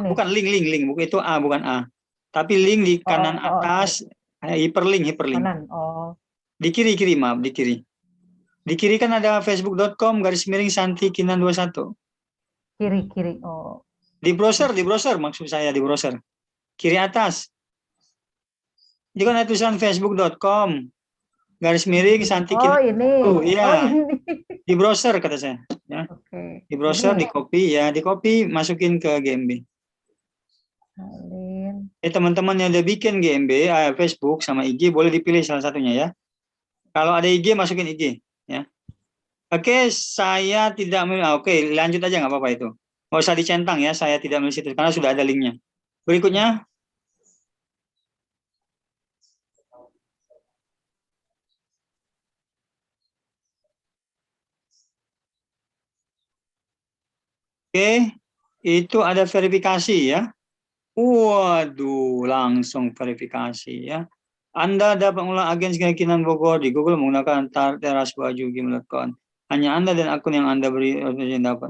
Bukan link, bukan itu A, bukan A. Tapi link di kanan atas, hyperlink. Kanan, Di kiri, maaf, di kiri. Di kiri kan ada facebook.com / Santi Kinan 21. Kiri, Di browser maksud saya, di browser. Kiri atas. Jadi kan ada tulisan facebook.com / Santi Kinan. Ini. Iya. Ini. Di browser kata saya. Ya. Oke. Di browser, di copy, masukin ke GMB. Teman-teman yang udah bikin GMB, Facebook sama IG, boleh dipilih salah satunya ya. Kalau ada IG, masukin IG. Ya. Oke, saya tidak Oke, lanjut aja nggak apa-apa itu. Nggak usah dicentang ya, saya tidak menulis itu karena sudah ada linknya. Berikutnya. Oke, itu ada verifikasi ya. Waduh, langsung verifikasi ya. Anda dapat mengelola agen Kinan Bogor di Google menggunakan teras baju gmail.com. Hanya Anda dan akun yang Anda beri dapat.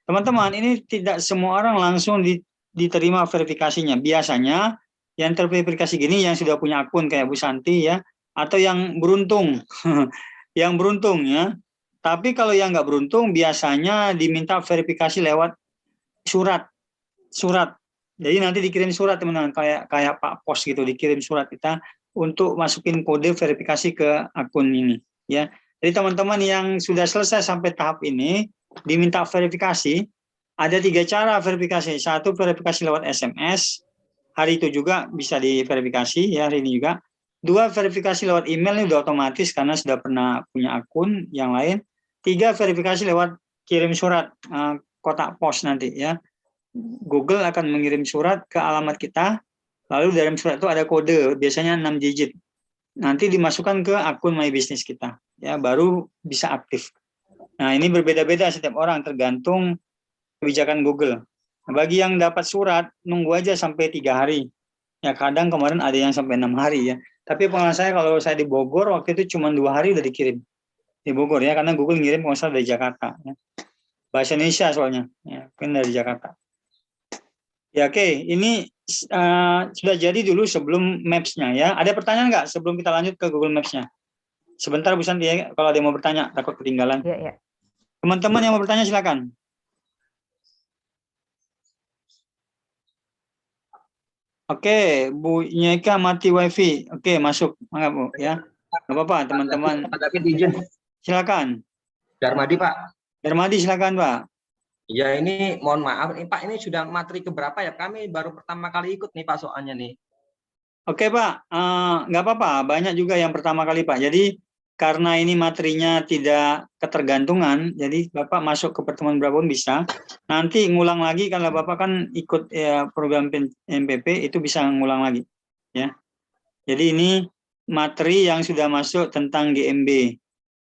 Teman-teman, ini tidak semua orang langsung diterima verifikasinya. Biasanya yang terverifikasi gini yang sudah punya akun kayak Bu Santi ya, atau yang beruntung, yang beruntung ya. Tapi kalau yang nggak beruntung biasanya diminta verifikasi lewat surat. Jadi nanti dikirim surat teman-teman, kayak Pak Pos gitu, dikirim surat kita untuk masukin kode verifikasi ke akun ini ya. Jadi teman-teman yang sudah selesai sampai tahap ini diminta verifikasi, ada 3 cara verifikasi. Satu, verifikasi lewat SMS, hari itu juga bisa diverifikasi ya, hari ini juga. 2, verifikasi lewat email, ini udah otomatis karena sudah pernah punya akun yang lain. 3, verifikasi lewat kirim surat kotak pos nanti ya. Google akan mengirim surat ke alamat kita, lalu dalam surat itu ada kode, biasanya 6 digit. Nanti dimasukkan ke akun My Business kita, ya baru bisa aktif. Nah ini berbeda-beda setiap orang tergantung kebijakan Google. Nah, bagi yang dapat surat, nunggu aja sampai 3 hari. Ya kadang kemarin ada yang sampai 6 hari ya. Tapi pengalaman saya kalau saya di Bogor waktu itu cuma 2 hari udah dikirim di Bogor ya, karena Google ngirim kalau salah dari Jakarta. Ya. Bahasa Indonesia soalnya, ya, kan dari Jakarta. Ya oke, ini sudah jadi dulu sebelum Maps-nya ya. Ada pertanyaan nggak sebelum kita lanjut ke Google Maps-nya? Sebentar Bu Santi ya, kalau ada yang mau bertanya, takut ketinggalan. Ya. Teman-teman yang mau bertanya silakan. Oke, Bu Nyeka mati wifi. Oke, masuk. Mangga Bu ya. Nggak apa-apa teman-teman. Pak David izin. Silakan. Darmadi Pak. Darmadi silakan Pak. Ya ini mohon maaf nih Pak, ini sudah materi keberapa ya? Kami baru pertama kali ikut nih Pak soalnya nih. Oke Pak, nggak apa-apa, banyak juga yang pertama kali Pak. Jadi karena ini materinya tidak ketergantungan, jadi Bapak masuk ke pertemuan berapapun bisa. Nanti ngulang lagi kalau Bapak kan ikut ya, program MPP itu bisa ngulang lagi. Ya. Jadi ini materi yang sudah masuk tentang GMB.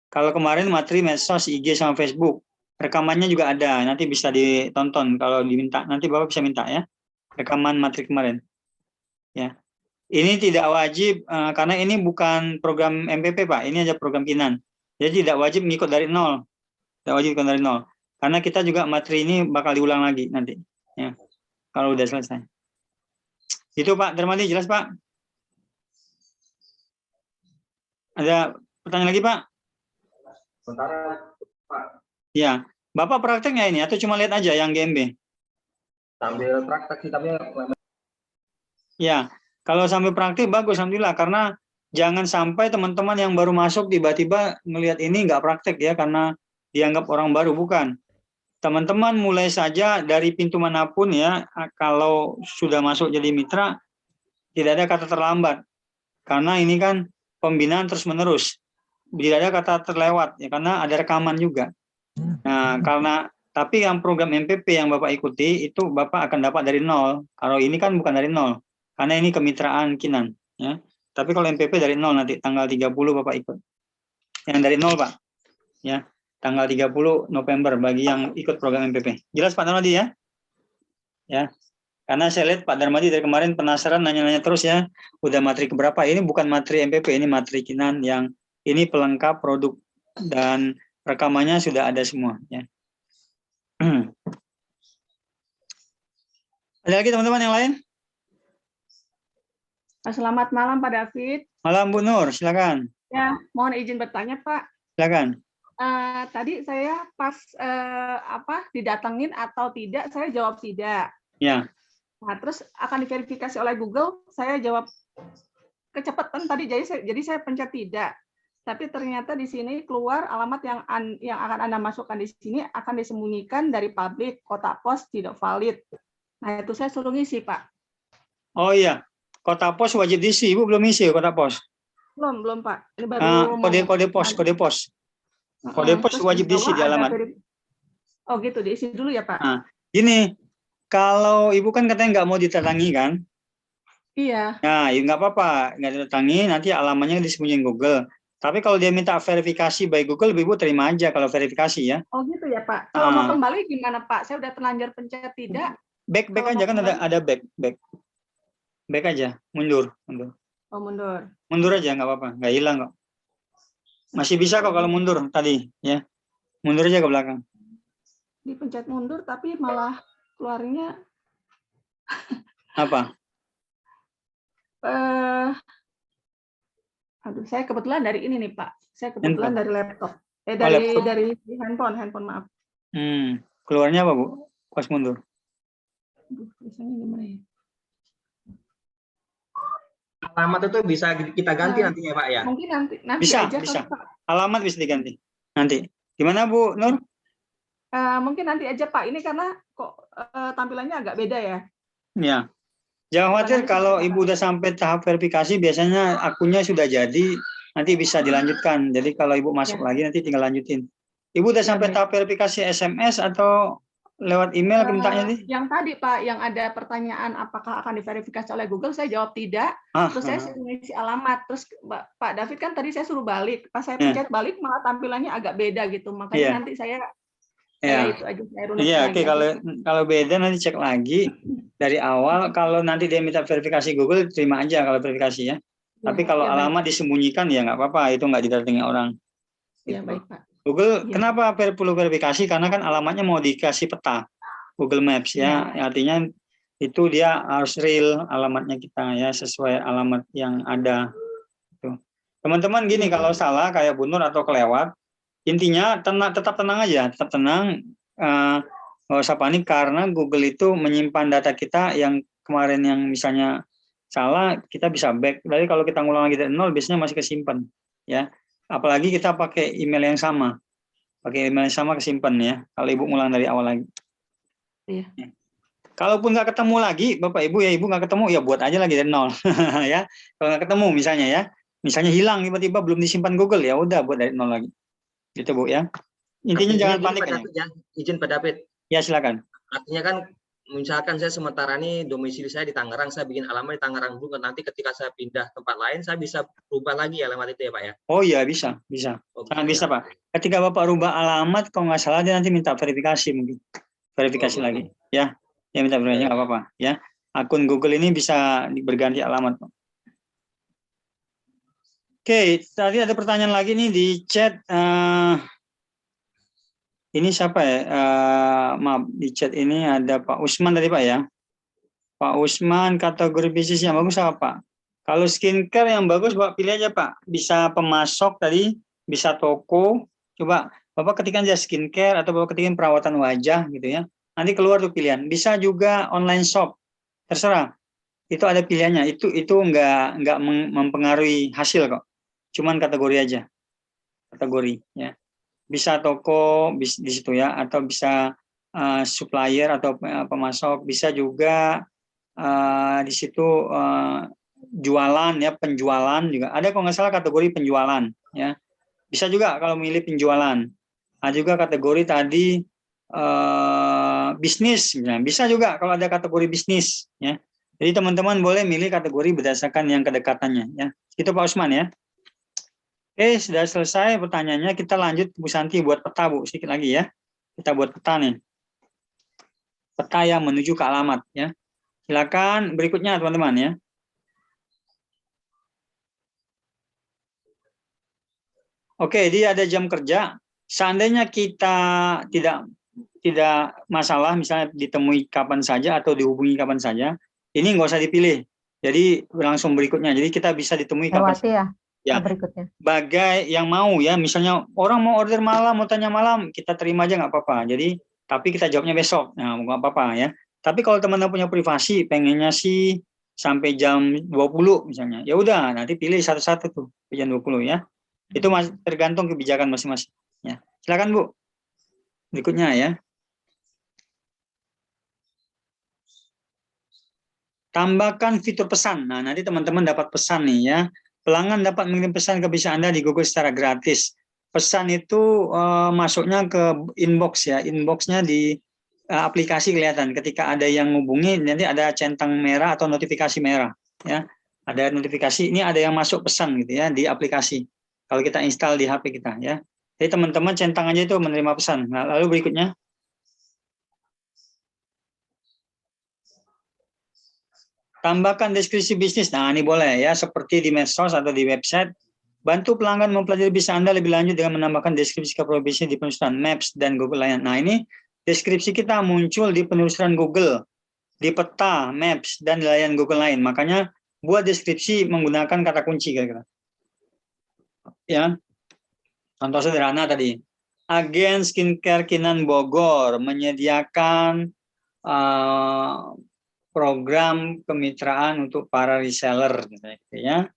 Kalau kemarin materi medsos, IG sama Facebook. Rekamannya juga ada, nanti bisa ditonton kalau diminta. Nanti Bapak bisa minta ya, rekaman materi kemarin. Ya. Ini tidak wajib karena ini bukan program MPP Pak, ini aja program Kinan. Jadi tidak wajib ngikut dari nol. Tidak wajib ikut dari nol. Karena kita juga materi ini bakal diulang lagi nanti. Ya. Kalau udah selesai. Itu Pak Darmadi, jelas Pak? Ada pertanyaan lagi Pak? Sementara Pak. Ya. Bapak prakteknya ini atau cuma lihat aja yang GMB? Sambil praktek sih tapi Ya. Kalau sampai praktik bagus, alhamdulillah. Karena jangan sampai teman-teman yang baru masuk tiba-tiba melihat ini nggak praktek ya, karena dianggap orang baru, bukan. Teman-teman mulai saja dari pintu manapun ya, kalau sudah masuk jadi mitra, tidak ada kata terlambat. Karena ini kan pembinaan terus-menerus. Tidak ada kata terlewat, ya, karena ada rekaman juga. Nah, tapi yang program MPP yang Bapak ikuti, itu Bapak akan dapat dari nol. Kalau ini kan bukan dari nol. Karena ini kemitraan Kinan ya. Tapi kalau MPP dari nol nanti tanggal 30 Bapak ikut. Yang dari nol Pak. Ya. Tanggal 30 November bagi yang ikut program MPP. Jelas Pak Darmadi ya? Ya. Karena saya lihat Pak Darmadi dari kemarin penasaran nanya-nanya terus ya. Udah materi keberapa? Ini bukan materi MPP, ini materi Kinan yang ini pelengkap produk dan rekamannya sudah ada semua ya. Ada lagi teman-teman yang lain? Selamat malam Pak David. Malam Bu Nur, silakan. Ya, mohon izin bertanya Pak. Silakan. Tadi saya pas didatengin atau tidak, saya jawab tidak. Ya. Nah, terus akan diverifikasi oleh Google, saya jawab kecepatan tadi, jadi saya pencet tidak. Tapi ternyata di sini keluar alamat yang akan Anda masukkan di sini akan disembunyikan dari publik, kotak pos tidak valid. Nah, itu saya suruh ngisi Pak. Oh iya. Kotak pos wajib diisi, Ibu belum isi kotak pos. Belum Pak. Ini baru Kode pos. Kode pos wajib diisi di alamat. Oh gitu, diisi dulu ya Pak. Nah, gini, kalau Ibu kan katanya nggak mau ditatangi kan? Iya. Nah, ya nggak apa-apa, nggak ditatangi, nanti alamatnya disembunyiin Google. Tapi kalau dia minta verifikasi by Google, Ibu terima aja kalau verifikasi ya. Oh gitu ya Pak. Kalau mau kembali gimana Pak? Saya udah terlanjur pencet tidak. Back aja kan ada back. Back aja, mundur. Oh mundur. Mundur aja nggak apa-apa, nggak hilang kok. Masih bisa kok kalau mundur tadi ya. Mundur aja ke belakang. Dipencet mundur tapi malah keluarnya Apa? aduh, saya kebetulan dari ini nih Pak. Saya kebetulan Handphone. dari laptop. Oh, laptop. Dari handphone maaf. Keluarnya apa, Bu? Pas mundur. Aduh, tulisannya gimana ya? Alamat itu bisa kita ganti nantinya Pak ya. Mungkin nanti Bisa, aja bisa. kali, Pak. Alamat bisa diganti. Nanti. Gimana, Bu Nur? Mungkin nanti aja Pak. Ini karena kok tampilannya agak beda ya. Ya. Jangan khawatir kalau Ibu udah sampai tahap verifikasi, biasanya akunnya sudah jadi, nanti bisa dilanjutkan. Jadi kalau Ibu masuk lagi, nanti tinggal lanjutin. Ibu udah sampai tahap verifikasi SMS atau lewat email mintanya nih? Yang tadi Pak, yang ada pertanyaan apakah akan diverifikasi oleh Google, saya jawab tidak. Terus saya suruh ngisi alamat. Terus Pak David kan tadi saya suruh balik. Pas saya pencet balik, malah tampilannya agak beda gitu. Makanya nanti saya itu aja. Iya, oke. Kalau beda nanti cek lagi dari awal. Kalau nanti dia minta verifikasi Google, terima aja kalau verifikasi ya. Tapi kalau alamat disembunyikan ya nggak apa-apa. Itu nggak didatangi orang. Iya, baik Pak. Google, kenapa perlu verifikasi? Karena kan alamatnya mau dikasih peta Google Maps ya. Artinya itu dia harus real alamatnya kita ya, sesuai alamat yang ada. Teman-teman gini, kalau salah kayak Bu Nur atau kelewat, intinya tetap tenang aja, tetap tenang, nggak usah panik karena Google itu menyimpan data kita yang kemarin yang misalnya salah, kita bisa back. Jadi kalau kita ngulang lagi dari nol, biasanya masih kesimpan ya. Apalagi kita pakai email yang sama, kesimpan ya. Kalau Ibu ngulang dari awal lagi. Iya. Kalaupun nggak ketemu lagi, Bapak Ibu ya Ibu nggak ketemu ya buat aja lagi dari nol ya. Kalau nggak ketemu misalnya ya, misalnya hilang tiba-tiba belum disimpan Google ya udah buat dari nol lagi. Gitu Bu ya. Intinya jangan panik ya. Izin Pak David. Ya silakan. Artinya kan misalkan saya sementara ini domisili saya di Tangerang, saya bikin alamat di Tangerang juga. Nanti ketika saya pindah tempat lain, saya bisa rubah lagi alamat itu ya Pak ya? Oh iya bisa. Sangat bisa Pak. Ketika Bapak rubah alamat, kalau nggak salah dia nanti minta verifikasi mungkin. Verifikasi lagi. Ya, minta verifikasi nggak apa-apa. Ya, akun Google ini bisa berganti alamat. Oke, tadi ada pertanyaan lagi nih di chat. Ini siapa ya? Maaf, di chat ini ada Pak Usman tadi Pak ya. Pak Usman, kategori bisnis yang bagus apa Pak? Kalau skincare yang bagus Bapak pilih aja Pak. Bisa pemasok tadi, bisa toko. Coba Bapak ketikkan aja skincare atau Bapak ketikkan perawatan wajah gitu ya. Nanti keluar tuh pilihan. Bisa juga online shop. Terserah. Itu ada pilihannya. Itu nggak mempengaruhi hasil kok. Cuman kategori aja. Kategori ya. Bisa toko di situ ya, atau bisa supplier atau pemasok, bisa juga di situ jualan ya, penjualan juga ada kalau nggak salah kategori penjualan ya, bisa juga kalau milih penjualan. Ada juga kategori tadi bisnis, bisa juga kalau ada kategori bisnis ya. Jadi teman-teman boleh milih kategori berdasarkan yang kedekatannya ya. Itu Pak Usman ya. Oke, sudah selesai pertanyaannya. Kita lanjut Bu Santi buat peta Bu, sedikit lagi ya. Kita buat peta nih. Peta yang menuju ke alamat ya. Silakan berikutnya teman-teman ya. Oke, dia ada jam kerja. Seandainya kita tidak masalah, misalnya ditemui kapan saja atau dihubungi kapan saja, ini nggak usah dipilih. Jadi langsung berikutnya. Jadi kita bisa ditemui kapan saja. Ya, berikutnya. Bagai yang mau ya, misalnya orang mau order malam, mau tanya malam, kita terima aja nggak apa-apa. Jadi, tapi kita jawabnya besok, nah nggak apa-apa ya. Tapi kalau teman-teman punya privasi, pengennya sih sampai jam 20 misalnya, ya udah nanti pilih satu-satu tuh jam 20 ya. Itu tergantung kebijakan masing-masing. Ya, silakan Bu. Berikutnya ya. Tambahkan fitur pesan. Nah, nanti teman-teman dapat pesan nih ya. Pelanggan dapat mengirim pesan ke bisnis Anda di Google secara gratis. Pesan itu masuknya ke inbox ya. Inboxnya di aplikasi kelihatan. Ketika ada yang menghubungi, nanti ada centang merah atau notifikasi merah. Ya, ada notifikasi. Ini ada yang masuk pesan gitu ya di aplikasi. Kalau kita install di HP kita ya. Jadi teman-teman centang aja itu menerima pesan. Nah, lalu berikutnya. Tambahkan deskripsi bisnis. Nah, ini boleh ya, seperti di medsos atau di website. Bantu pelanggan mempelajari bisnis Anda lebih lanjut dengan menambahkan deskripsi kapal bisnis di penelusuran Maps dan Google layan. Nah, ini deskripsi kita muncul di penelusuran Google, di peta, Maps, dan di layan Google lain. Makanya buat deskripsi menggunakan kata kunci kira-kira. Ya, contoh sederhana tadi. Agen skincare Kinan Bogor menyediakan program kemitraan untuk para reseller, gitu ya,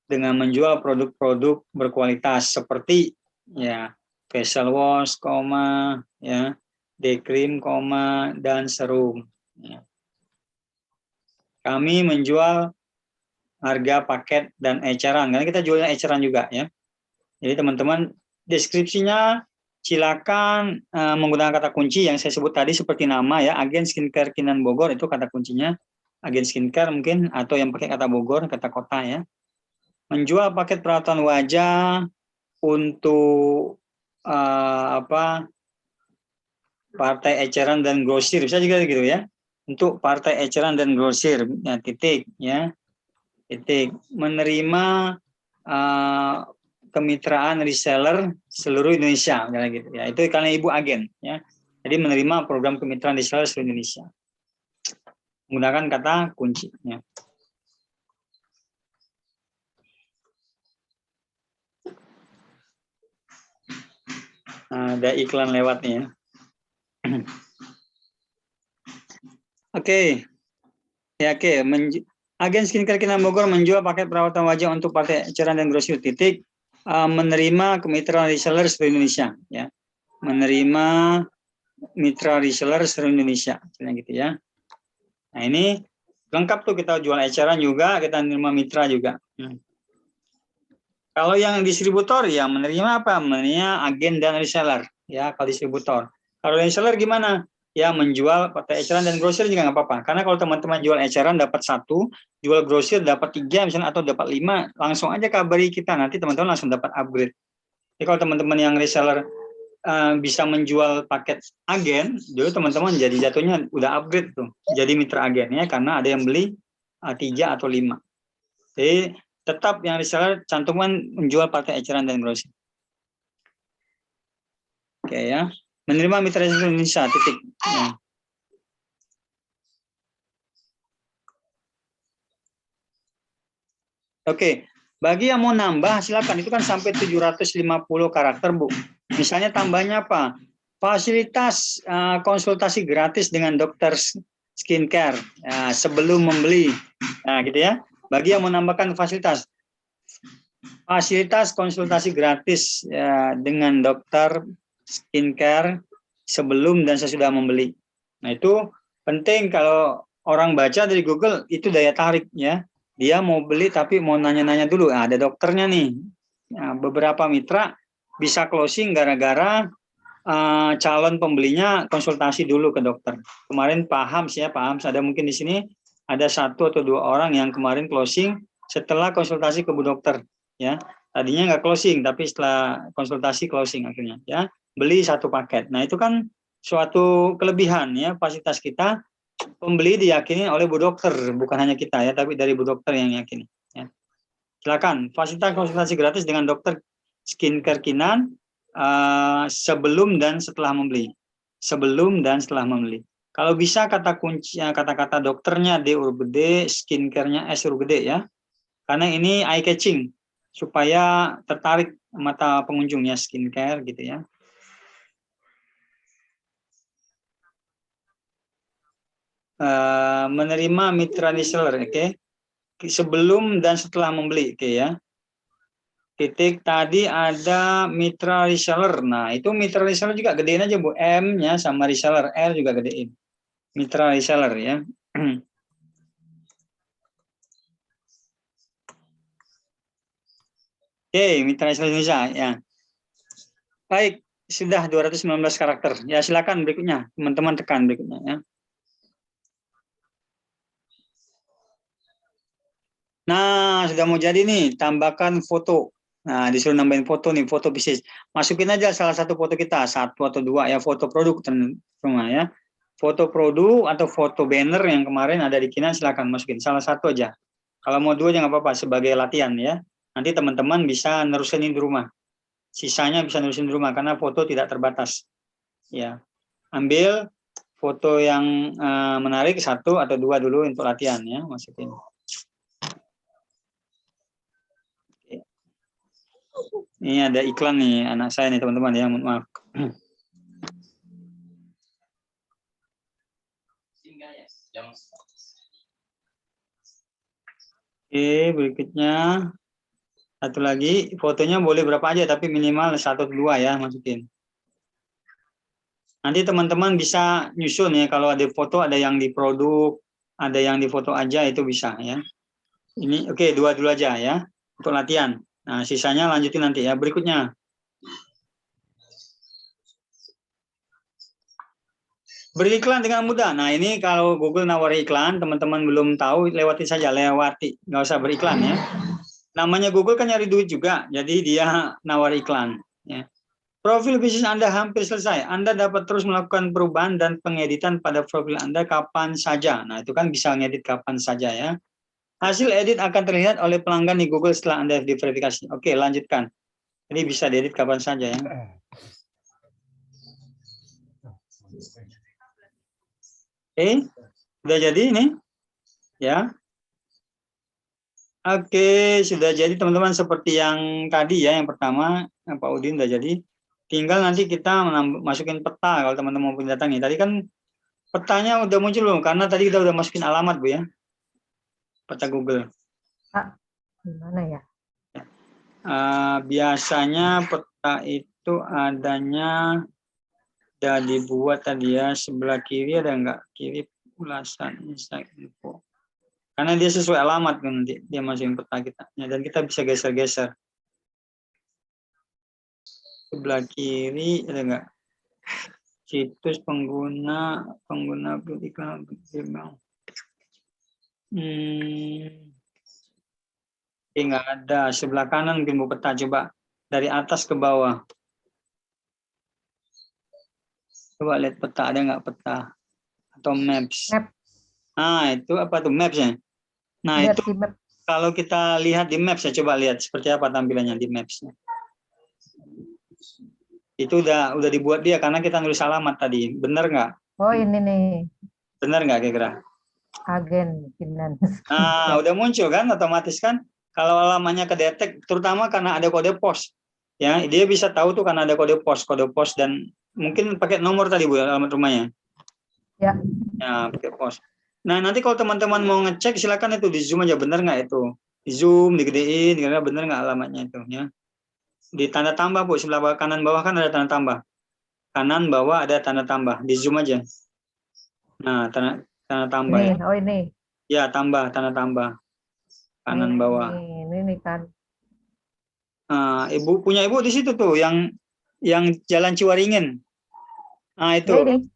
dengan menjual produk-produk berkualitas seperti ya facial wash, ya, day cream, dan serum. Ya. Kami menjual harga paket dan eceran, karena kita jualnya eceran juga ya. Jadi teman-teman deskripsinya silakan menggunakan kata kunci yang saya sebut tadi seperti nama ya, agen skincare Kinan Bogor itu kata kuncinya, agen skincare mungkin, atau yang pakai kata Bogor, kata kota ya. Menjual paket perawatan wajah untuk partai eceran dan grosir, bisa juga gitu ya. Untuk partai eceran dan grosir, ya, titik ya. Titik. Menerima kemitraan reseller seluruh Indonesia, gitu ya. Itu karena ibu agen ya. Jadi menerima program kemitraan reseller seluruh Indonesia. Menggunakan kata kunci ya. Ada iklan lewat nih ya. Oke. Ya, oke. Agen skincare Kinan Bogor menjual paket perawatan wajah untuk partai eceran dan grosir titik. Menerima kemitraan reseller seluruh Indonesia ya, menerima mitra reseller seluruh Indonesia, gitu ya. Nah, ini lengkap tuh, kita jual eceran juga, kita menerima mitra juga. Kalau yang distributor ya menerima apa? Menerima agen dan reseller ya, kalau distributor. Kalau reseller gimana? Ya menjual partai eceran dan grosir juga nggak apa-apa. Karena kalau teman-teman jual eceran dapat 1, jual grosir dapat 3 misalnya, atau dapat 5, langsung aja kabari kita, nanti teman-teman langsung dapat upgrade. Jadi kalau teman-teman yang reseller bisa menjual paket agen, jadi teman-teman jadi jatuhnya udah upgrade tuh, jadi mitra agen ya, karena ada yang beli 3 atau 5. Jadi tetap yang reseller cantuman menjual partai eceran dan grosir. Oke ya. Menerima mitra reseller Indonesia titik. Ya. Oke, bagi yang mau nambah silakan, itu kan sampai 750 karakter Bu. Misalnya tambahnya apa? Fasilitas konsultasi gratis dengan dokter skincare sebelum membeli. Nah, gitu ya. Bagi yang menambahkan fasilitas konsultasi gratis dengan dokter skincare sebelum dan sesudah membeli. Nah, itu penting kalau orang baca dari Google, itu daya tarik ya. Dia mau beli tapi mau nanya-nanya dulu. Nah, ada dokternya nih. Nah, beberapa mitra bisa closing gara-gara calon pembelinya konsultasi dulu ke dokter. Kemarin Pak Hams ada mungkin di sini ada 1 atau 2 orang yang kemarin closing setelah konsultasi ke Bu Dokter ya. Tadinya nggak closing, tapi setelah konsultasi closing akhirnya ya. Beli 1 paket. Nah, itu kan suatu kelebihan ya, fasilitas kita, pembeli diyakini oleh Bu Dokter, bukan hanya kita ya, tapi dari Bu Dokter yang yakini ya. Silakan fasilitas konsultasi gratis dengan dokter skincare Kinan sebelum dan setelah membeli. Sebelum dan setelah membeli. Kalau bisa kata kunci kata-kata dokternya D huruf gede, skincare-nya S huruf gede ya. Karena ini eye catching supaya tertarik mata pengunjungnya skincare gitu ya. Menerima mitra reseller, oke. Sebelum dan setelah membeli, oke ya. Titik tadi ada mitra reseller. Nah, itu mitra reseller juga gedein aja Bu, M-nya sama reseller, R juga gedein. Mitra reseller ya. Oke, mitra reseller Indonesia ya. Baik, sudah 219 karakter. Ya, silakan berikutnya, teman-teman tekan berikutnya ya. Nah, sudah mau jadi nih, tambahkan foto. Nah, disuruh nambahin foto nih, foto bisnis. Masukin aja salah satu foto kita, 1 atau 2 ya, foto produk semua ya. Foto produk atau foto banner yang kemarin ada di Kinan, silakan masukin salah satu aja. Kalau mau 2 jangan apa-apa, sebagai latihan ya. Nanti teman-teman bisa nerusin di rumah. Sisanya bisa nerusin di rumah karena foto tidak terbatas. Ya, ambil foto yang menarik 1 atau 2 dulu untuk latihan ya, masukin. Ini ada iklan nih anak saya nih teman-teman ya, mohon maaf. Oke, berikutnya satu lagi, fotonya boleh berapa aja tapi minimal 1 atau 2 ya, masukin. Nanti teman-teman bisa nyusun ya, kalau ada foto ada yang di produk, ada yang di foto aja itu bisa ya. Ini oke, 2 dulu aja ya untuk latihan. Nah, sisanya lanjutin nanti ya. Berikutnya. Beriklan dengan mudah. Nah, ini kalau Google nawari iklan, teman-teman belum tahu, lewati saja, lewati. Nggak usah beriklan ya. Namanya Google kan nyari duit juga, jadi dia nawari iklan. Ya. Profil bisnis Anda hampir selesai. Anda dapat terus melakukan perubahan dan pengeditan pada profil Anda kapan saja. Nah, itu kan bisa ngedit kapan saja ya. Hasil edit akan terlihat oleh pelanggan di Google setelah Anda diverifikasi. Oke, lanjutkan. Jadi bisa diedit kapan saja ya. Sudah jadi ini? Ya. Oke, sudah jadi teman-teman seperti yang tadi ya, yang pertama Pak Udin sudah jadi. Tinggal nanti kita masukin peta kalau teman-teman mau datangi. Tadi kan petanya udah muncul belum? Karena tadi kita udah masukin alamat Bu ya. Peta Google. Gimana ya? Biasanya peta itu adanya udah dibuat tadi ya, sebelah kiri ada enggak? Kiri ulasan insight info. Karena dia sesuai alamat kan, nanti dia masukin peta kita. Ya, dan kita bisa geser-geser. Sebelah kiri ada enggak? Situs pengguna iklan. Enggak ada. Sebelah kanan mungkin Bu peta, coba dari atas ke bawah. Coba lihat peta, ada nggak peta? Atau maps? Map. Nah, itu apa tuh maps-nya? Nah, Lihat itu di map. kalau kita lihat di maps ya, coba lihat seperti apa tampilannya di maps-nya. Itu udah dibuat dia karena kita nulis alamat tadi. Bener nggak? Oh, ini nih. Bener nggak kira-kira? Agen finance. Nah, udah muncul kan otomatis kan? Kalau alamatnya kedetek, terutama karena ada kode pos. Ya, dia bisa tahu tuh karena ada kode pos dan mungkin pakai nomor tadi Bu, alamat rumahnya. Ya. Ya, pakai pos. Nah, nanti kalau teman-teman mau ngecek, silakan itu di zoom aja, bener nggak itu? Di zoom, digedein, kira-kira bener nggak alamatnya itu ya. Di tanda tambah Bu, sebelah kanan bawah kan ada tanda tambah. Kanan bawah ada tanda tambah, di zoom aja. Nah, tanda tambah Ini, ya. oh ini. Ya, tambah, tanda tambah. Kanan bawah. Ini kan. Ibu punya Ibu di situ tuh yang Jalan Ciwaringin. Nah, itu. Ya, ini.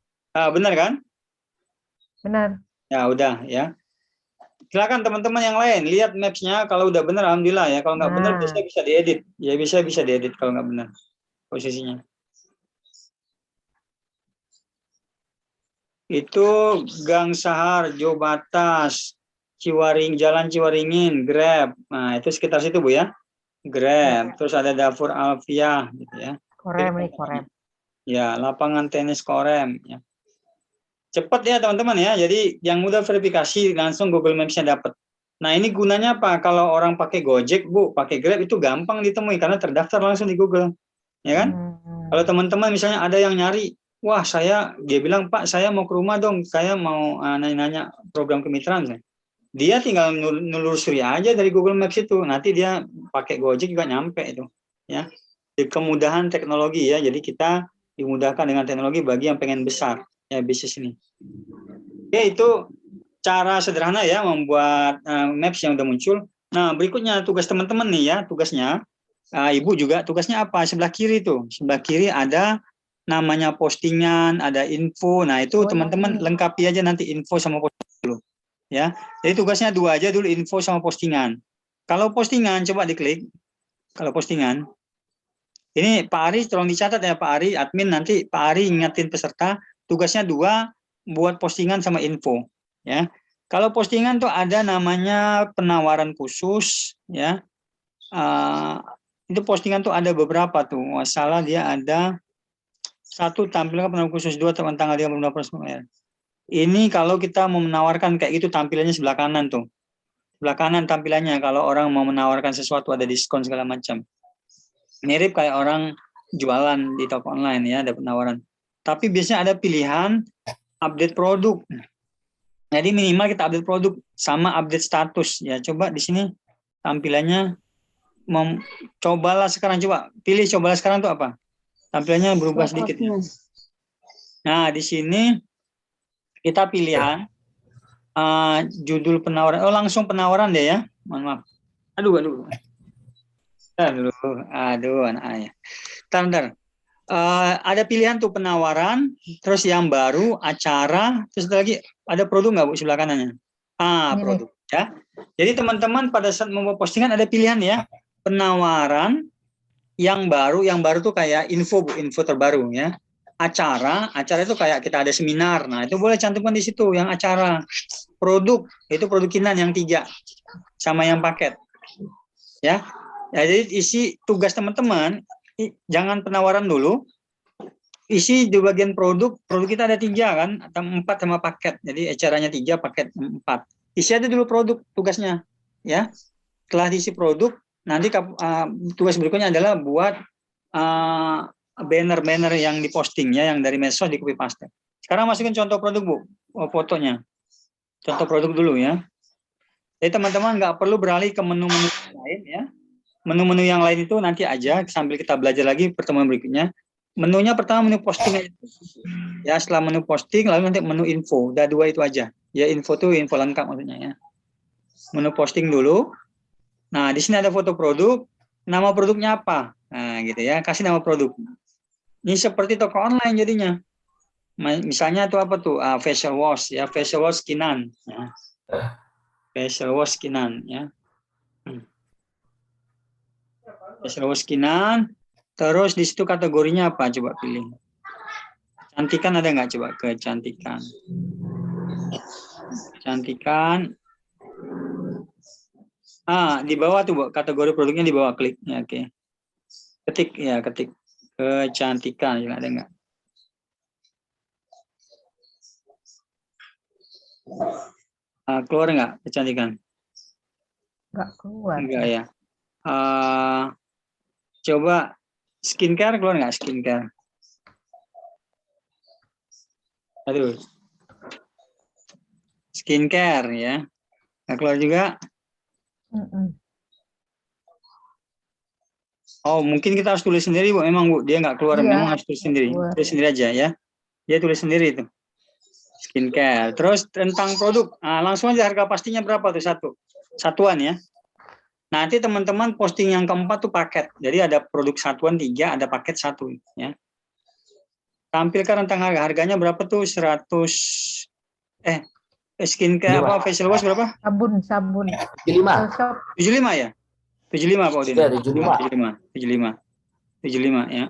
Benar kan? Benar. Ya, udah ya. Silakan teman-teman yang lain lihat maps-nya, kalau udah benar alhamdulillah ya, kalau nggak benar bisa diedit. Ya bisa diedit kalau nggak benar posisinya. Itu Gang Sahar, Jo Batas, Jalan Ciwaringin, Grab. Nah, itu sekitar situ Bu ya. Grab, terus ada Dapur Alfiah gitu ya. Korem. Ya, lapangan tenis Korem ya. Cepat ya teman-teman ya. Jadi yang udah verifikasi langsung Google Maps-nya dapat. Nah, ini gunanya apa? Kalau orang pakai Gojek, Bu, pakai Grab itu gampang ditemui karena terdaftar langsung di Google. Ya kan? Kalau teman-teman misalnya ada yang nyari, wah dia bilang, Pak, saya mau ke rumah dong, saya mau nanya-nanya program kemitraan. Dia tinggal nelusuri aja dari Google Maps itu, nanti dia pakai Gojek juga nyampe itu. Ya, kemudahan teknologi ya, jadi kita dimudahkan dengan teknologi bagi yang pengen besar ya bisnis ini. Oke, itu cara sederhana ya membuat maps yang udah muncul. Nah, berikutnya tugas teman-teman nih ya, tugasnya. Ibu juga tugasnya apa? Sebelah kiri tuh. Sebelah kiri ada namanya postingan, ada info. Nah, itu teman-teman lengkapi aja nanti info sama postingan dulu. Ya. Jadi tugasnya 2 aja dulu, info sama postingan. Kalau postingan coba diklik. Kalau postingan. Ini Pak Ari tolong dicatat ya Pak Ari, admin nanti Pak Ari ingatin peserta, tugasnya 2 buat postingan sama info, ya. Kalau postingan tuh ada namanya penawaran khusus, ya. Itu postingan tuh ada beberapa tuh. Masalah dia ada 1 tampilkan penawaran khusus, 2 teman tanggal 30 Ini kalau kita mau menawarkan kayak gitu tampilannya sebelah kanan tuh. Sebelah kanan tampilannya kalau orang mau menawarkan sesuatu ada diskon segala macam. Mirip kayak orang jualan di toko online ya, ada penawaran. Tapi biasanya ada pilihan update produk. Jadi minimal kita update produk sama update status ya. Coba di sini tampilannya cobalah sekarang, coba pilih cobalah sekarang tuh apa? Tampilannya berubah sedikit. Ya. Nah, di sini kita pilihan judul penawaran. Oh, langsung penawaran deh ya. Mohon maaf. Aduh. Anak ayah. Bentar. Ada pilihan tuh penawaran, terus yang baru, acara, terus lagi ada produk nggak Bu sebelah kanannya? Produk ya. Jadi teman-teman pada saat membuat postingan ada pilihan ya, penawaran, yang baru tuh kayak info Bu, info terbaru ya. Acara itu kayak kita ada seminar, nah itu boleh cantumkan di situ yang acara. Produk, itu produk kinan yang 3 sama yang paket ya. Jadi isi tugas teman-teman, jangan penawaran dulu, isi di bagian produk kita ada 3 kan, atau 4 sama paket. Jadi acaranya 3, paket 4. Isi aja dulu produk tugasnya, ya. Setelah diisi produk, nanti tugas berikutnya adalah buat banner-banner yang diposting ya, yang dari medsos di copy paste. Sekarang masukin contoh produk Bu, fotonya. Contoh produk dulu ya. Jadi teman-teman nggak perlu beralih ke menu-menu lain ya. Menu-menu yang lain itu nanti aja sambil kita belajar lagi pertemuan berikutnya. Menunya pertama menu posting aja. Ya, setelah menu posting lalu nanti menu info. Udah 2 itu aja. Ya, info tuh info lengkap maksudnya ya. Menu posting dulu. Nah, di sini ada foto produk, nama produknya apa? Nah, gitu ya. Kasih nama produk. Ini seperti toko online jadinya. Misalnya tuh apa tuh? Facial wash ya, facial wash Kinan ya. Facial wash Kinan ya. Facial wash Kinan. Terus di situ kategorinya apa? Coba pilih. Cantikan ada nggak? Coba ke cantikan. Cantikan. Di bawah tuh, Bu. Kategori produknya di bawah, klik. Ya, oke. Ketik ya, ketik. Kecantikan, ada nggak? Keluar nggak kecantikan? Nggak keluar. Enggak ya. Coba skincare, keluar nggak skincare? Aduh. Skincare ya. Nggak keluar juga? Oh, mungkin kita harus tulis sendiri, Bu. Emang, Bu, dia nggak keluar. Iya, Memang harus tulis sendiri. keluar. Tulis sendiri aja ya. Dia tulis sendiri itu. Skincare. Terus tentang produk. Langsung aja harga pastinya berapa tuh satuan ya. Nanti teman-teman posting yang keempat tuh paket. Jadi ada produk satuan 3, ada paket 1 ya. Tampilkan tentang harganya berapa tuh 100 skincare apa facial wash berapa? Sabun. 75. 75 ya? 75 Pak Udin. Ya, 75 ya.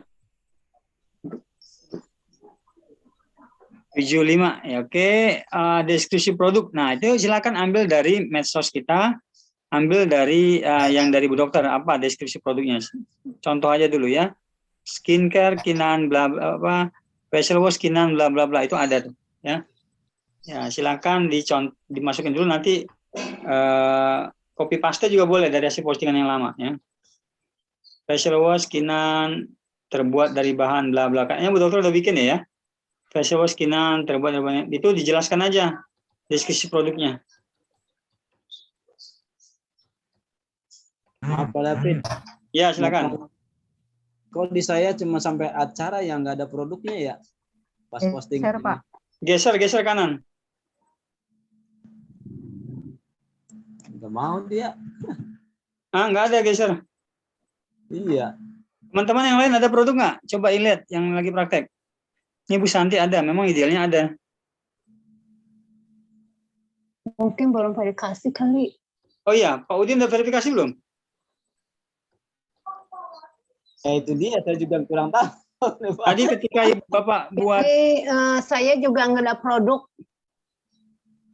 75 ya, oke. Deskripsi produk. Nah, itu silakan ambil dari medsos kita, ambil dari yang dari Bu Dokter, apa deskripsi produknya. Contoh aja dulu ya. Skincare Kinan bla bla apa, facial wash Kinan bla bla bla, itu ada tuh ya. Ya, silakan dimasukin dulu, nanti copy paste juga boleh dari hasil postingan yang lama ya. Facial wash Kinan terbuat dari bahan bla bla. Kayaknya Bu Dokter udah bikin ya. Facial wash Kinan terbuat dari banyak. Itu dijelaskan aja deskripsi produknya. Maaf Pak David. Ya, silakan. Kalau di saya cuma sampai acara yang nggak ada produknya ya. Pas posting. Share, Pak. Geser kanan. Nggak mau dia. Nggak ada geser. Iya. Teman-teman yang lain ada produk nggak? Coba lihat yang lagi praktek. Ini Bu Santi ada, memang idealnya ada. Mungkin belum verifikasi kali. Oh iya, Pak Udin udah verifikasi belum? Ya itu dia, saya juga kurang tahu. Tadi ketika Bapak buat... Jadi saya juga nggak ada produk.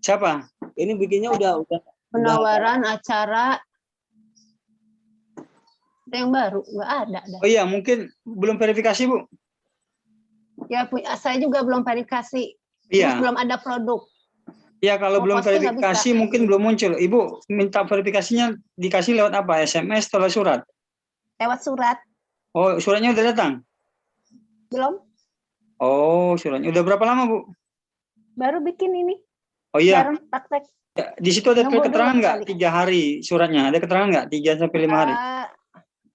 Siapa? Ini bikinnya udah Penawaran acara. Ada yang baru, nggak ada. Oh iya, mungkin belum verifikasi, Bu. Ya, saya juga belum verifikasi. Terus Iya. belum ada produk. Ya, kalau Mau belum posting nggak verifikasi bisa. mungkin belum muncul. Ibu minta verifikasinya dikasih lewat apa? SMS atau surat? Lewat surat. Oh, suratnya udah datang? Belum. Oh, suratnya. Udah berapa lama, Bu? Baru bikin ini. Oh iya. Baru praktek. Ya, di situ ada Nunggu keterangan dulu nggak? kali. 3 hari suratnya. Ada keterangan nggak? 3 sampai 5 hari?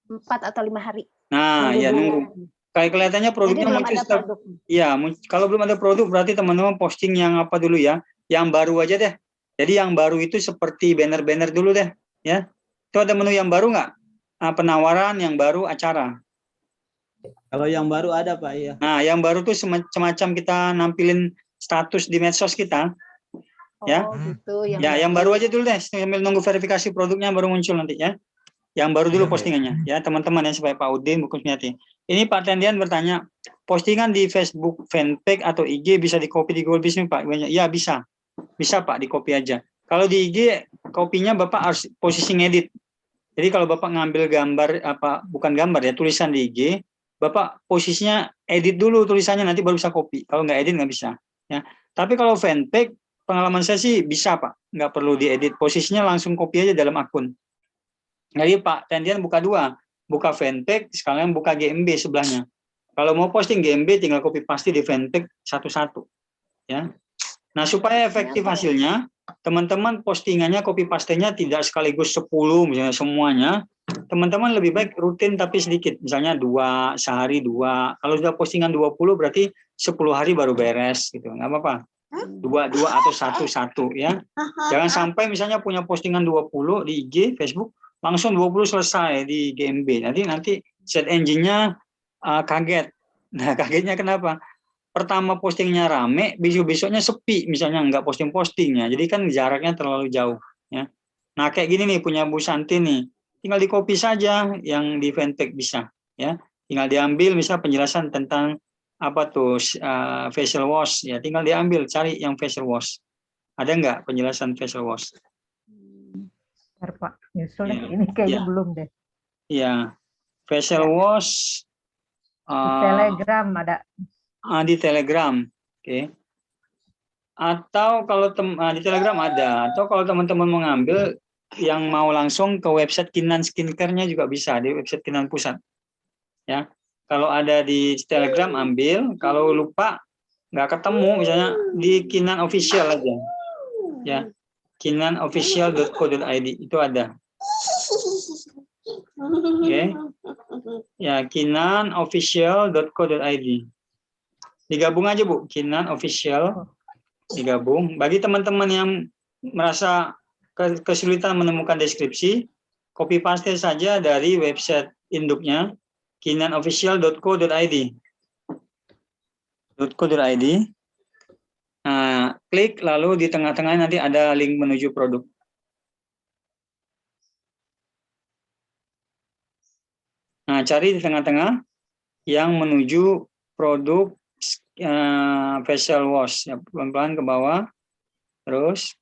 4 atau 5 hari. Nah, ya dulu. nunggu. Kayak kelihatannya Jadi produknya belum muncul ada setiap. produk. Iya, kalau belum ada produk berarti teman-teman posting yang apa dulu ya? Yang baru aja deh. Jadi yang baru itu seperti banner-banner dulu deh, ya. Itu ada menu yang baru nggak? Penawaran yang baru, acara. Kalau yang baru ada Pak, ya. Nah, yang baru tuh semacam kita nampilin status di medsos kita. Ya. Oh, gitu. Yang baru aja dulu deh, sambil nunggu verifikasi produknya baru muncul nanti ya. Yang baru dulu postingannya, ya teman-teman ya, supaya Pak Udin, Bu Kusmiati. Ini Pak Tendian bertanya, postingan di Facebook fanpage atau IG bisa di copy di Google Business Pak? Ya bisa, bisa Pak, di copy aja. Kalau di IG kopinya Bapak harus posisi ngedit. Jadi kalau Bapak ngambil gambar bukan gambar ya, tulisan di IG, Bapak posisinya edit dulu tulisannya, nanti baru bisa copy. Kalau nggak edit nggak bisa. Ya. Tapi kalau fanpage, pengalaman saya sih bisa Pak, nggak perlu diedit, posisinya langsung copy aja dalam akun. Jadi Pak Tendian buka 2, buka fanpage, sekalian buka GMB sebelahnya. Kalau mau posting GMB tinggal copy paste di fanpage satu-satu. Ya. Nah supaya efektif hasilnya, teman-teman postingannya copy paste-nya tidak sekaligus 10 misalnya semuanya. Teman-teman lebih baik rutin tapi sedikit, misalnya 2 sehari 2. Kalau sudah postingan 20 berarti 10 hari baru beres gitu, nggak apa-apa. 2 atau 1 ya. Jangan sampai misalnya punya postingan 20 di IG, Facebook, langsung 20 selesai di GMB. Nanti set engine-nya kaget. Nah, kagetnya kenapa? Pertama postingnya rame, besok-besoknya sepi, misalnya nggak posting-postingnya. Jadi kan jaraknya terlalu jauh. Ya. Nah, kayak gini nih, punya Bu Santi nih. Tinggal di copy saja yang di fanpage bisa. Ya. Tinggal diambil misalnya penjelasan tentang apa tuh facial wash. Ya, tinggal diambil, cari yang facial wash. Ada nggak penjelasan facial wash? Bentar, Pak. Nyusul Ya. ini kayaknya Ya. belum deh. Iya, facial wash Di Telegram ada. di Telegram, oke. Atau kalau di Telegram ada. Atau kalau teman-teman mau ngambil yang mau langsung ke website Kinan Skincare-nya juga bisa di website Kinan Pusat. Ya, kalau ada di Telegram ambil. Kalau lupa nggak ketemu, misalnya di Kinan Official aja. Ya, kinanofficial.co.id itu ada. Oke. Ya, kinanofficial.co.id. Digabung aja Bu, Kinan Official, digabung. Bagi teman-teman yang merasa kesulitan menemukan deskripsi, copy paste saja dari website induknya, kinanofficial.co.id. Nah, klik lalu di tengah-tengah nanti ada link menuju produk. Nah, cari di tengah-tengah yang menuju produk facial wash. Ya, pelan-pelan ke bawah. Terus.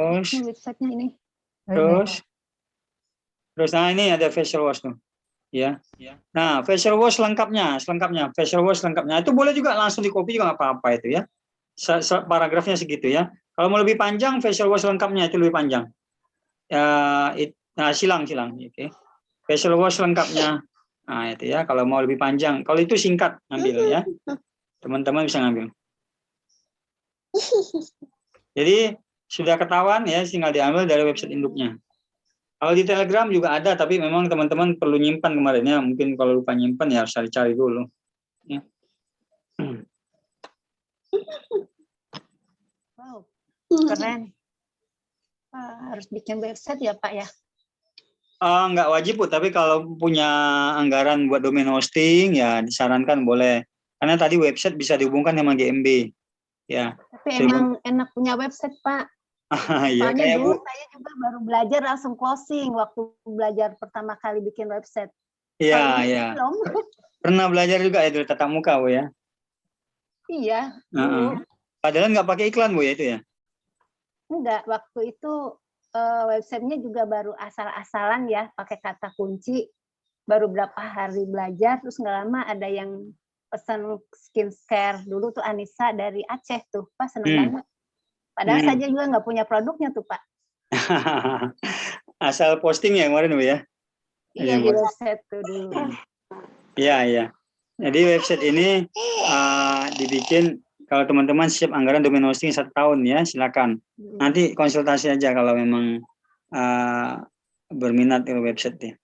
Websitenya ini. Nah ini ada facial wash tuh. Ya. Nah, facial wash selengkapnya itu boleh juga langsung di copy juga nggak apa-apa itu ya. Paragrafnya segitu ya. Kalau mau lebih panjang, facial wash lengkapnya itu lebih panjang. Silang, oke. Facial wash lengkapnya. Nah, itu ya. Kalau mau lebih panjang, kalau itu singkat ambil ya. Teman-teman bisa ngambil. Jadi sudah ketahuan ya, tinggal diambil dari website induknya. Kalau di Telegram juga ada, tapi memang teman-teman perlu nyimpan kemarin ya. Mungkin kalau lupa nyimpan ya harus cari dulu. Ya. Wow, keren. Harus bikin website ya Pak ya? Nggak wajib Bu, tapi kalau punya anggaran buat domain hosting ya disarankan boleh. Karena tadi website bisa dihubungkan sama GMB. Ya. Tapi emang enak punya website Pak. Iya, Soalnya kayak dulu Bu. saya juga baru belajar langsung closing waktu belajar pertama kali bikin website. Iya, iya. Pernah belajar juga itu tatap muka, Bu ya? Iya, Heeh. Padahal nggak pakai iklan, Bu ya itu ya? enggak. Waktu itu websitenya juga baru asal-asalan ya, pakai kata kunci. Baru berapa hari belajar, terus nggak lama ada yang pesan skincare. Dulu tuh Anissa dari Aceh tuh, Pak seneng banget. Padahal saja juga nggak punya produknya tuh, Pak. Asal posting ya kemarin, Bu ya? Iya, di website tuh dulu. Iya, iya. Jadi website ini dibikin, kalau teman-teman siap anggaran domain hosting 1 tahun ya, silakan. Nanti konsultasi aja kalau memang berminat ke website ya.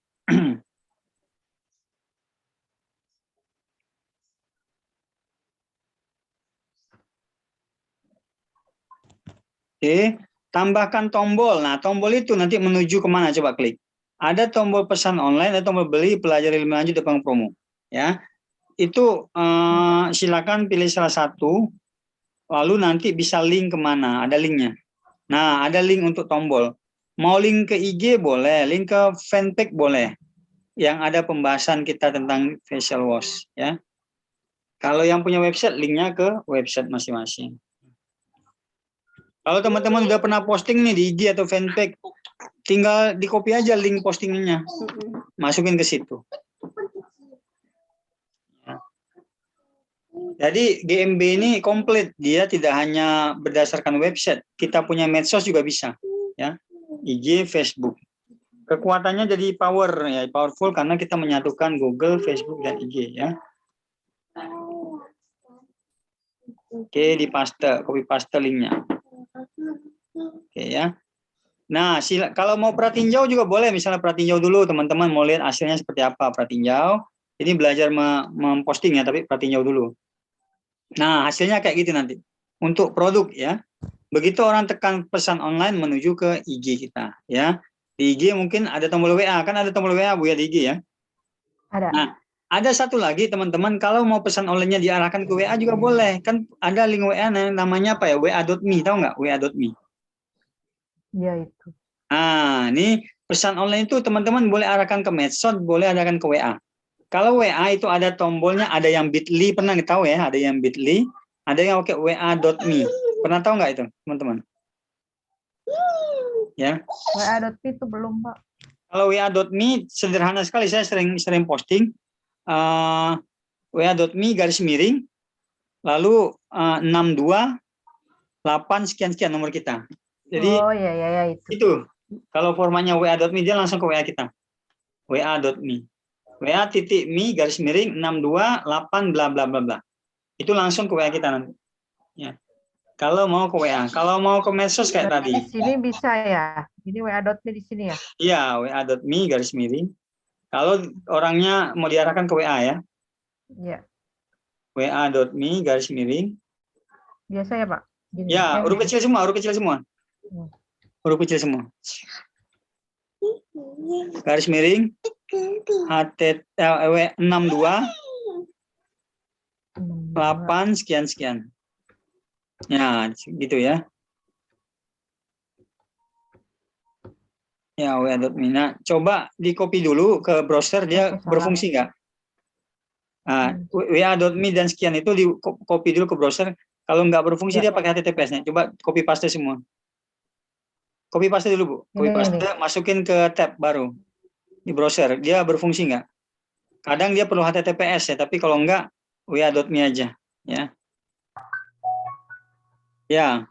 Oke, tambahkan tombol. Nah, tombol itu nanti menuju kemana? Coba klik. Ada tombol pesan online, ada tombol beli, pelajari lebih lanjut, depan promo. Ya, itu silakan pilih salah satu. Lalu nanti bisa link kemana? Ada linknya. Nah, ada link untuk tombol. Mau link ke IG boleh, link ke fanpage boleh. Yang ada pembahasan kita tentang facial wash. Ya. Kalau yang punya website, linknya ke website masing-masing. Kalau teman-teman udah pernah posting nih di IG atau fanpage, tinggal di copy aja link postingnya, masukin ke situ. Jadi GMB ini komplit, dia tidak hanya berdasarkan website, kita punya medsos juga bisa, ya, IG, Facebook. Kekuatannya jadi powerful karena kita menyatukan Google, Facebook, dan IG, ya. Oke, di paste, copy paste linknya. Oke ya. Nah, kalau mau pratinjau juga boleh, misalnya pratinjau dulu teman-teman mau lihat hasilnya seperti apa pratinjau. Ini belajar memposting ya, tapi pratinjau dulu. Nah, hasilnya kayak gitu nanti. Untuk produk ya. Begitu orang tekan pesan online menuju ke IG kita ya. Di IG mungkin ada tombol WA, kan ada tombol WA Bu ya di IG ya. Ada. Nah, ada satu lagi teman-teman, kalau mau pesan online-nya diarahkan ke WA juga boleh. Kan ada link WA namanya apa ya? wa.me, tahu nggak? wa.me. Iya itu. Nah, ini pesan online itu teman-teman boleh arahkan ke medsos, boleh arahkan ke WA. Kalau WA itu ada tombolnya, ada yang bit.ly, pernah tahu ya? Ada yang bit.ly, ada yang pakai wa.me. Pernah tahu nggak itu, teman-teman? Ya. wa.me itu belum, Pak. Kalau wa.me sederhana sekali, saya sering posting wa.me garis miring, lalu 628 sekian nomor kita. Jadi ya itu kalau formatnya wa.me dia langsung ke WA kita. wa.me. wa.me garis miring 628 bla bla bla bla. Itu langsung ke WA kita nanti. Ya. Kalau mau ke WA, kalau mau ke medsos kayak tadi. Di sini bisa ya. Ini wa.me di sini ya. Iya, wa.me garis miring. Kalau orangnya mau diarahkan ke WA ya. Iya. wa.me garis miring. Biasa ya, Pak? Gini. Ya, huruf kecil semua, huruf kecil semua. Huruf kecil semua. Garis miring HTW 62 8 sekian. Ya, gitu ya. Ya, wa.me. Nah, coba di copy dulu ke browser, dia berfungsi nggak? Nah, wa.me dan sekian itu di copy dulu ke browser. Kalau nggak berfungsi dia pakai HTTPS-nya. Coba copy paste semua. Copy paste dulu, Bu. Copy paste, masukin ke tab baru di browser. Dia berfungsi nggak? Kadang dia perlu HTTPS ya, tapi kalau nggak wa.me aja, ya. Ya.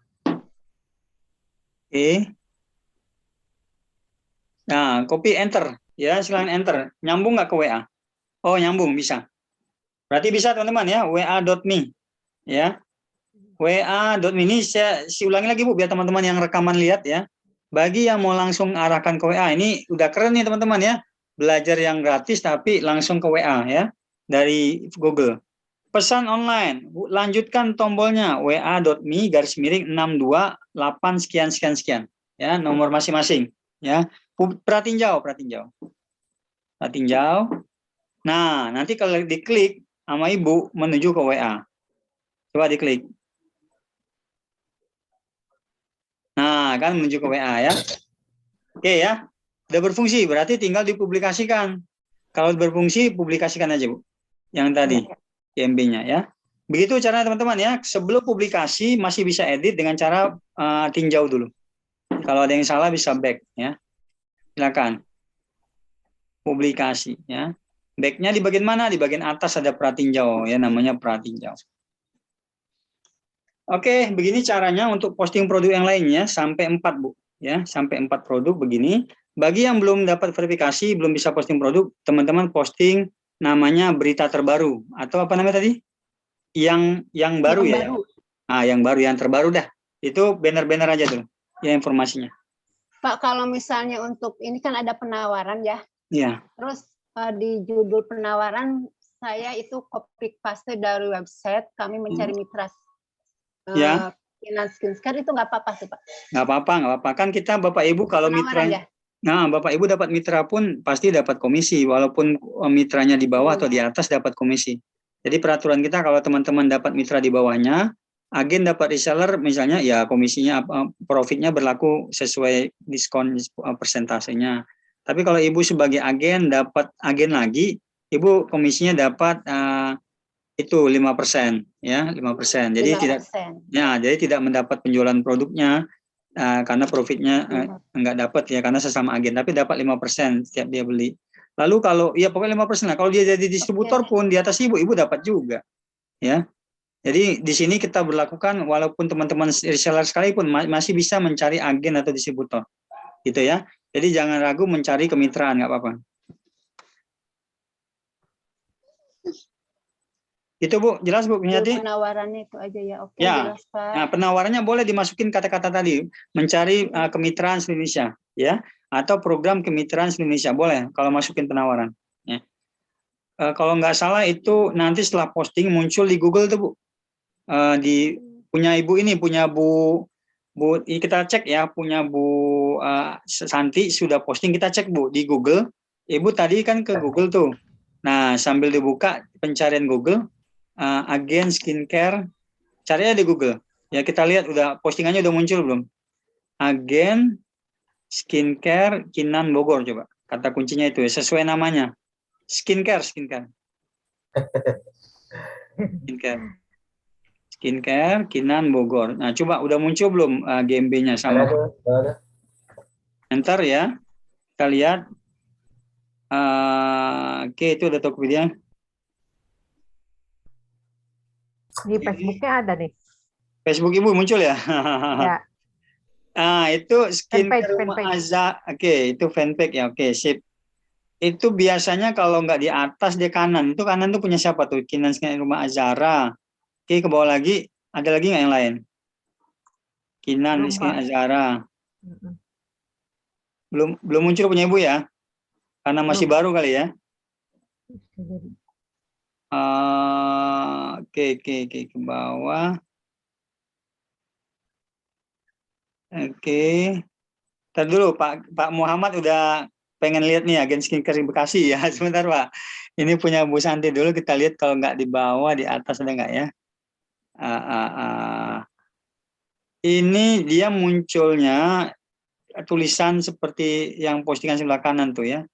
Oke. Nah, copy enter. Ya, silakan enter. Nyambung nggak ke WA? Oh, nyambung, bisa. Berarti bisa teman-teman ya, wa.me. Ya. wa.me ini saya ulangi lagi Bu, biar teman-teman yang rekaman lihat ya. Bagi yang mau langsung arahkan ke WA, ini udah keren nih teman-teman ya. Belajar yang gratis tapi langsung ke WA ya. Dari Google. Pesan online, lanjutkan tombolnya wa.me garis miring 628 sekian. Ya, nomor masing-masing. Ya, pratinjau. Nah, nanti kalau diklik sama Ibu menuju ke WA. Coba diklik. Nah, kan menuju ke WA ya. Oke ya. Udah berfungsi, berarti tinggal dipublikasikan. Kalau berfungsi, publikasikan aja, Bu. yang tadi GMB-nya ya. Begitu caranya teman-teman ya. Sebelum publikasi masih bisa edit dengan cara tinjau dulu. Kalau ada yang salah bisa back ya. Silakan. Publikasi ya. Backnya di bagian mana? Di bagian atas ada pratinjau ya, namanya pratinjau. Oke, begini caranya untuk posting produk yang lainnya sampai 4 Bu ya, sampai 4 produk begini. Bagi yang belum dapat verifikasi, belum bisa posting produk, teman-teman posting namanya berita terbaru atau apa namanya tadi? Yang baru ya. Yang baru, yang terbaru dah. Itu banner-banner aja tuh ya informasinya. Pak, kalau misalnya untuk ini kan ada penawaran ya. Iya. Terus di judul penawaran saya itu copy paste dari website, kami mencari mitra Ya. Finance Skincare, itu nggak apa-apa sih Pak? Nggak apa-apa. Kan kita Bapak Ibu kalau mitra, Penawaran ya? nah Bapak Ibu dapat mitra pun pasti dapat komisi, walaupun mitranya di bawah atau di atas dapat komisi. Jadi peraturan kita kalau teman-teman dapat mitra di bawahnya, agen dapat reseller misalnya ya komisinya profitnya berlaku sesuai diskon persentasenya. Tapi kalau Ibu sebagai agen dapat agen lagi, Ibu komisinya dapat itu 5% ya, 5%. Jadi 5%. Jadi tidak mendapat penjualan produknya karena profitnya enggak dapat ya karena sesama agen, tapi dapat 5% setiap dia beli. Lalu kalau ya pokoknya 5% lah. Kalau dia jadi distributor pun di atas Ibu dapat juga. Ya. Jadi di sini kita berlakukan walaupun teman-teman reseller sekalipun masih bisa mencari agen atau distributor. Gitu ya. Jadi jangan ragu mencari kemitraan, enggak apa-apa. Itu Bu, jelas Bu Punyati? Penawarannya itu aja ya, oke ya. Jelas Pak. Nah, penawarannya boleh dimasukin kata-kata tadi, mencari kemitraan seluruh Indonesia, ya, atau program kemitraan seluruh Indonesia, boleh kalau masukin penawaran. Ya. Kalau nggak salah itu nanti setelah posting muncul di Google tuh Bu, punya Ibu ini, punya Bu kita cek ya, punya Bu Santi sudah posting, kita cek Bu di Google. Ibu tadi kan ke Google tuh, nah sambil dibuka pencarian Google. Agen skincare, carinya di Google. Ya kita lihat udah postingannya udah muncul belum? Agen skincare Kinan Bogor, coba. Kata kuncinya itu ya, sesuai namanya. Skincare. Skincare Kinan Bogor. Nah, coba udah muncul belum GMB-nya sama? Enter ya. Kita lihat. Oke, itu udah Tokopedia. Di Facebooknya ada nih. Facebook Ibu muncul ya? Ya. Itu skincare fanpage. Rumah Azhar. Oke, itu fanpage ya. Oke, sip. Itu biasanya kalau nggak di atas di kanan. Itu kanan tuh punya siapa tuh? Kinan Skincare Rumah Azhara. Oke, ke bawah lagi. Ada lagi nggak yang lain? Kinan Skincare Azhara. Belum muncul punya Ibu ya? Karena masih baru kali ya. Oke, ke bawah. Oke. Ntar dulu Pak Muhammad udah pengen lihat nih agen skincare Bekasi ya. Sebentar Pak. Ini punya Bu Santi dulu, kita lihat kalau nggak di bawah, di atas ada nggak ya? Ini dia munculnya tulisan seperti yang postingan sebelah kanan tuh ya.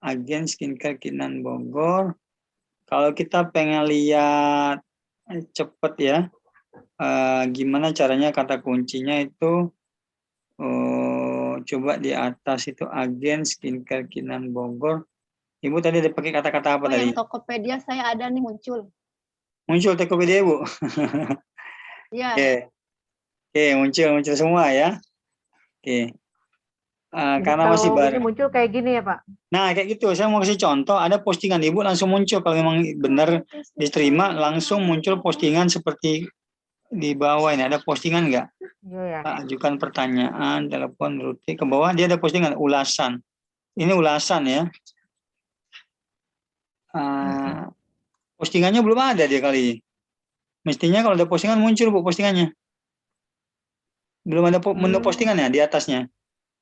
Agen skincare Kinan Bogor. Kalau kita pengen lihat cepet ya, gimana caranya kata kuncinya itu, coba di atas itu agen skincare Kinan Bogor. Ibu tadi ada pakai kata-kata apa tadi? Yang Tokopedia saya ada nih muncul. Muncul Tokopedia Ibu? Iya. Oke, muncul semua ya. Oke. Karena masih baru. Muncul kayak gini ya Pak? Nah kayak gitu, saya mau kasih contoh, ada postingan Ibu langsung muncul, kalau memang benar diterima langsung muncul postingan seperti di bawah ini, ada postingan nggak? Iya. Ajukan pertanyaan, telepon rutin, ke bawah dia ada postingan ulasan, ini ulasan ya. Postingannya belum ada dia kali, mestinya kalau ada postingan muncul Bu postingannya, belum ada menu postingannya di atasnya.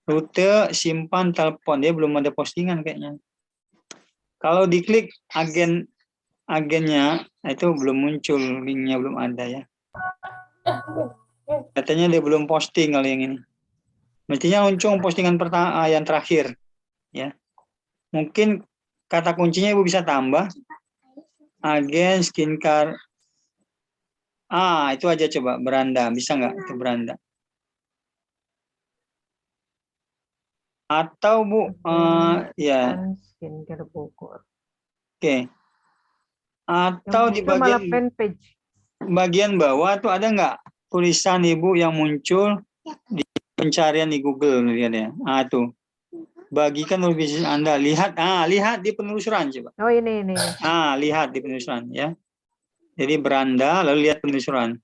Rute, simpan, telepon, dia belum ada postingan kayaknya. Kalau diklik agennya, itu belum muncul, linknya belum ada ya. Katanya dia belum posting kali yang ini. Mestinya muncul postingan pertama yang terakhir, ya. Mungkin kata kuncinya Ibu bisa tambah. Agen skincare. Itu aja coba beranda, bisa nggak itu beranda? Atau Bu, ya, Skincare Bogor. oke. Atau di Yang muncul malah bagian fanpage. bawah tuh ada nggak tulisan Ibu yang muncul di pencarian di Google lihat ya. Tuh. Bagikan bisnis Anda. Lihat, lihat di penelusuran coba. Oh ini. Lihat di penelusuran ya. Jadi beranda lalu lihat penelusuran.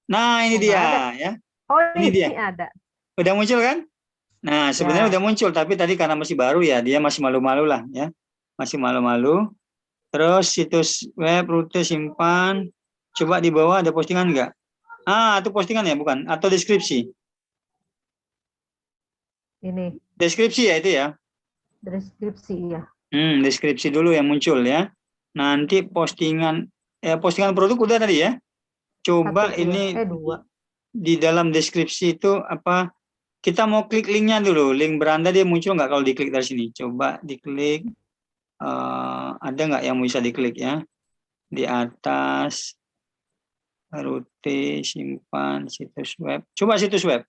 Nah, ini dia ada. ya. Oh Ini dia. ada. Udah muncul kan? Nah, sebenarnya Ya. udah muncul tapi tadi karena masih baru ya, dia masih malu-malu lah ya. Masih malu-malu. Terus situs web, rute, simpan. Coba di bawah ada postingan enggak? Itu postingan ya, bukan? Atau deskripsi? Ini Deskripsi ya itu ya? deskripsi ya. Deskripsi dulu yang muncul ya. Nanti postingan produk udah tadi ya. Coba Satu, ini dua. di dalam deskripsi itu apa? Kita mau klik linknya dulu. Link beranda dia muncul nggak kalau diklik dari sini? Coba diklik. Ada nggak yang bisa diklik ya? Di atas rute, simpan, situs web. Coba situs web.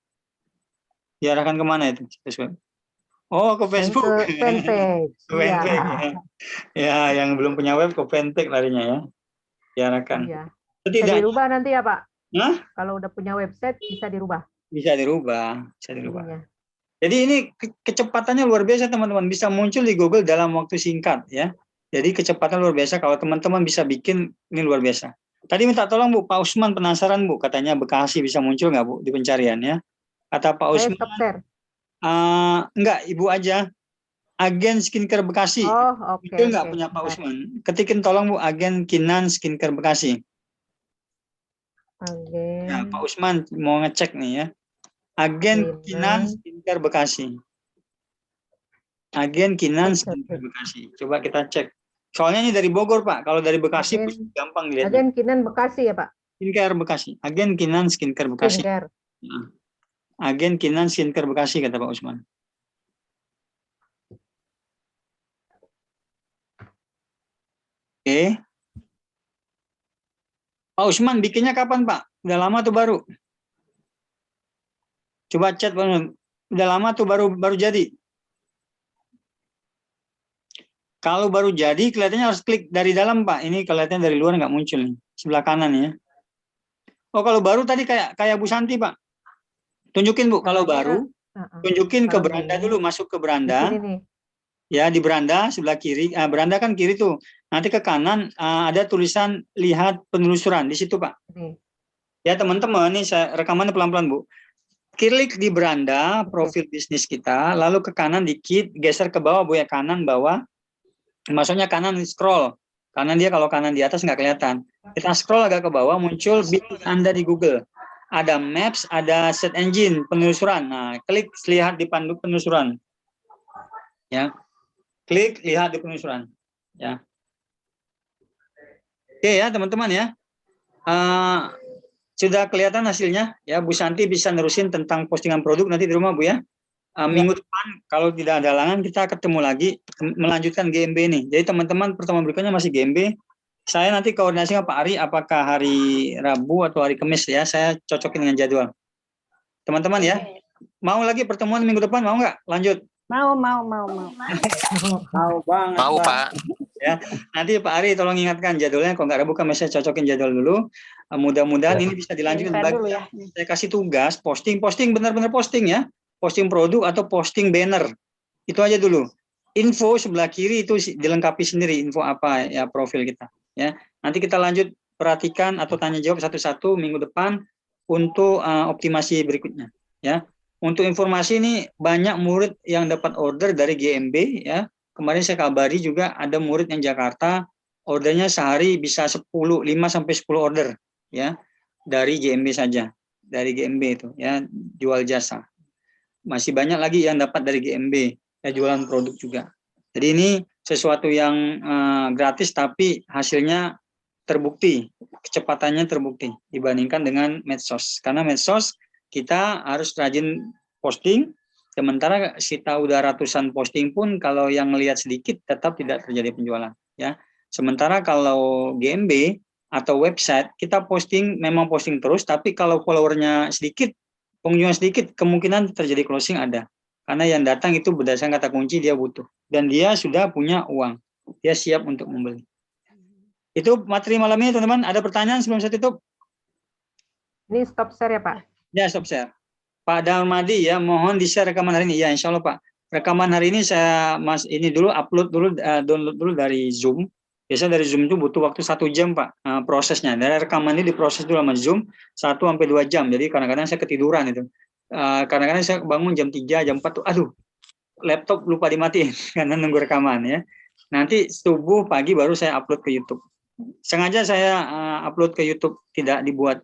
Diarahkan kemana itu situs web? Oh, ke Facebook. Ke fanpage. Ke fanpage ya. Ya, yang belum punya web ke fanpage larinya ya. Diarahkan. Iya. Bisa Tidak. dirubah nanti ya Pak? Hah? Kalau udah punya website bisa dirubah. Bisa dirubah. Ininya. Jadi ini kecepatannya luar biasa teman-teman. Bisa muncul di Google dalam waktu singkat ya. Jadi kecepatan luar biasa. Kalau teman-teman bisa bikin, ini luar biasa. Tadi minta tolong Bu, Pak Usman penasaran Bu. Katanya Bekasi bisa muncul nggak Bu di pencarian ya? Kata Pak Usman. Stop share. Enggak, Ibu aja. Agen skincare Bekasi. Oh, oke. Muncul nggak punya Pak Usman? Ketikin tolong Bu, agen Kinan skincare Bekasi. Agen. Ya, Pak Usman mau ngecek nih ya. Agen Kinan skincare Bekasi. Agen Kinan skincare Bekasi. Coba kita cek. Soalnya ini dari Bogor Pak. Kalau dari Bekasi gampang dilihat. Agen Kinan Bekasi ya Pak? Skincare Bekasi. Agen Kinan skincare Bekasi. Skincare. Agen Kinan skincare Bekasi kata Pak Usman. Oke. Pak Usman bikinnya kapan Pak? Udah lama tuh baru? Coba chat Pak. Udah lama tuh baru jadi. Kalau baru jadi kelihatannya harus klik dari dalam Pak. Ini kelihatannya dari luar nggak muncul nih. Sebelah kanan ya. Oh kalau baru tadi kayak Bu Santi Pak. Tunjukin Bu kalau baru. Tunjukin ke beranda dulu, masuk ke beranda. Di sini nih. Ya di beranda sebelah kiri. Beranda kan kiri tuh. Nanti ke kanan ada tulisan lihat penelusuran di situ Pak. Ini. Ya teman-teman, ini saya rekamannya pelan-pelan Bu. Klik di beranda profil bisnis kita, lalu ke kanan dikit, geser ke bawah Bu ya, kanan bawah. Maksudnya kanan scroll. Karena dia kalau kanan di atas nggak kelihatan. Kita scroll agak ke bawah, muncul bisnis Anda di Google. Ada Maps, ada Search Engine, penelusuran. Nah, klik lihat di pandu penelusuran. Ya. Klik lihat di penelusuran. Ya. Oke ya, teman-teman ya. Sudah kelihatan hasilnya ya. Bu Santi bisa nerusin tentang postingan produk nanti di rumah Bu ya. Minggu depan kalau tidak ada halangan kita ketemu lagi melanjutkan GMB ini. Jadi teman-teman pertemuan berikutnya masih GMB. Saya nanti koordinasi sama Pak Ari apakah hari Rabu atau hari Kamis ya. Saya cocokin dengan jadwal. Teman-teman ya. Mau lagi pertemuan minggu depan mau nggak? Lanjut. Mau. Mau banget. Mau Pak. Ya, nanti Pak Ari tolong ingatkan jadwalnya. Kalau nggak Rabu Kamis saya cocokin jadwal dulu. Mudah-mudahan ini bisa dilanjutkan. Dulu ya. Saya kasih tugas posting benar-benar posting ya. Posting produk atau posting banner. Itu aja dulu. Info sebelah kiri itu dilengkapi sendiri info apa ya profil kita ya. Nanti kita lanjut perhatikan atau tanya jawab satu-satu minggu depan untuk optimasi berikutnya ya. Untuk informasi ini banyak murid yang dapat order dari GMB ya. Kemarin saya kabari juga ada murid yang Jakarta ordernya sehari bisa 5 sampai 10 order ya dari GMB saja. Dari GMB itu ya jual jasa. Masih banyak lagi yang dapat dari GMB, ya jualan produk juga. Jadi ini sesuatu yang gratis tapi hasilnya terbukti, kecepatannya terbukti dibandingkan dengan medsos. Karena medsos kita harus rajin posting, sementara kita udah ratusan posting pun kalau yang melihat sedikit tetap tidak terjadi penjualan. Ya, Sementara kalau GMB atau website, kita memang posting terus, tapi kalau followernya sedikit, pengunjungnya sedikit, kemungkinan terjadi closing ada. Karena yang datang itu berdasarkan kata kunci dia butuh. Dan dia sudah punya uang. Dia siap untuk membeli. Itu materi malam ini, teman-teman. Ada pertanyaan sebelum saya tutup? Ini stop share ya, Pak? Ya, stop share. Pak Darmadi, ya, mohon di-share rekaman hari ini. Ya, insya Allah, Pak. Rekaman hari ini saya upload dulu, download dulu dari Zoom. Biasanya dari Zoom itu butuh waktu 1 jam, Pak, prosesnya. Dari rekaman ini diproses dulu sama Zoom 1-2 jam. Jadi kadang-kadang saya ketiduran itu. Kadang-kadang saya bangun jam 3, jam 4 tuh, aduh, laptop lupa dimatiin karena nunggu rekaman ya. Nanti subuh pagi baru saya upload ke YouTube. Sengaja saya upload ke YouTube, tidak dibuat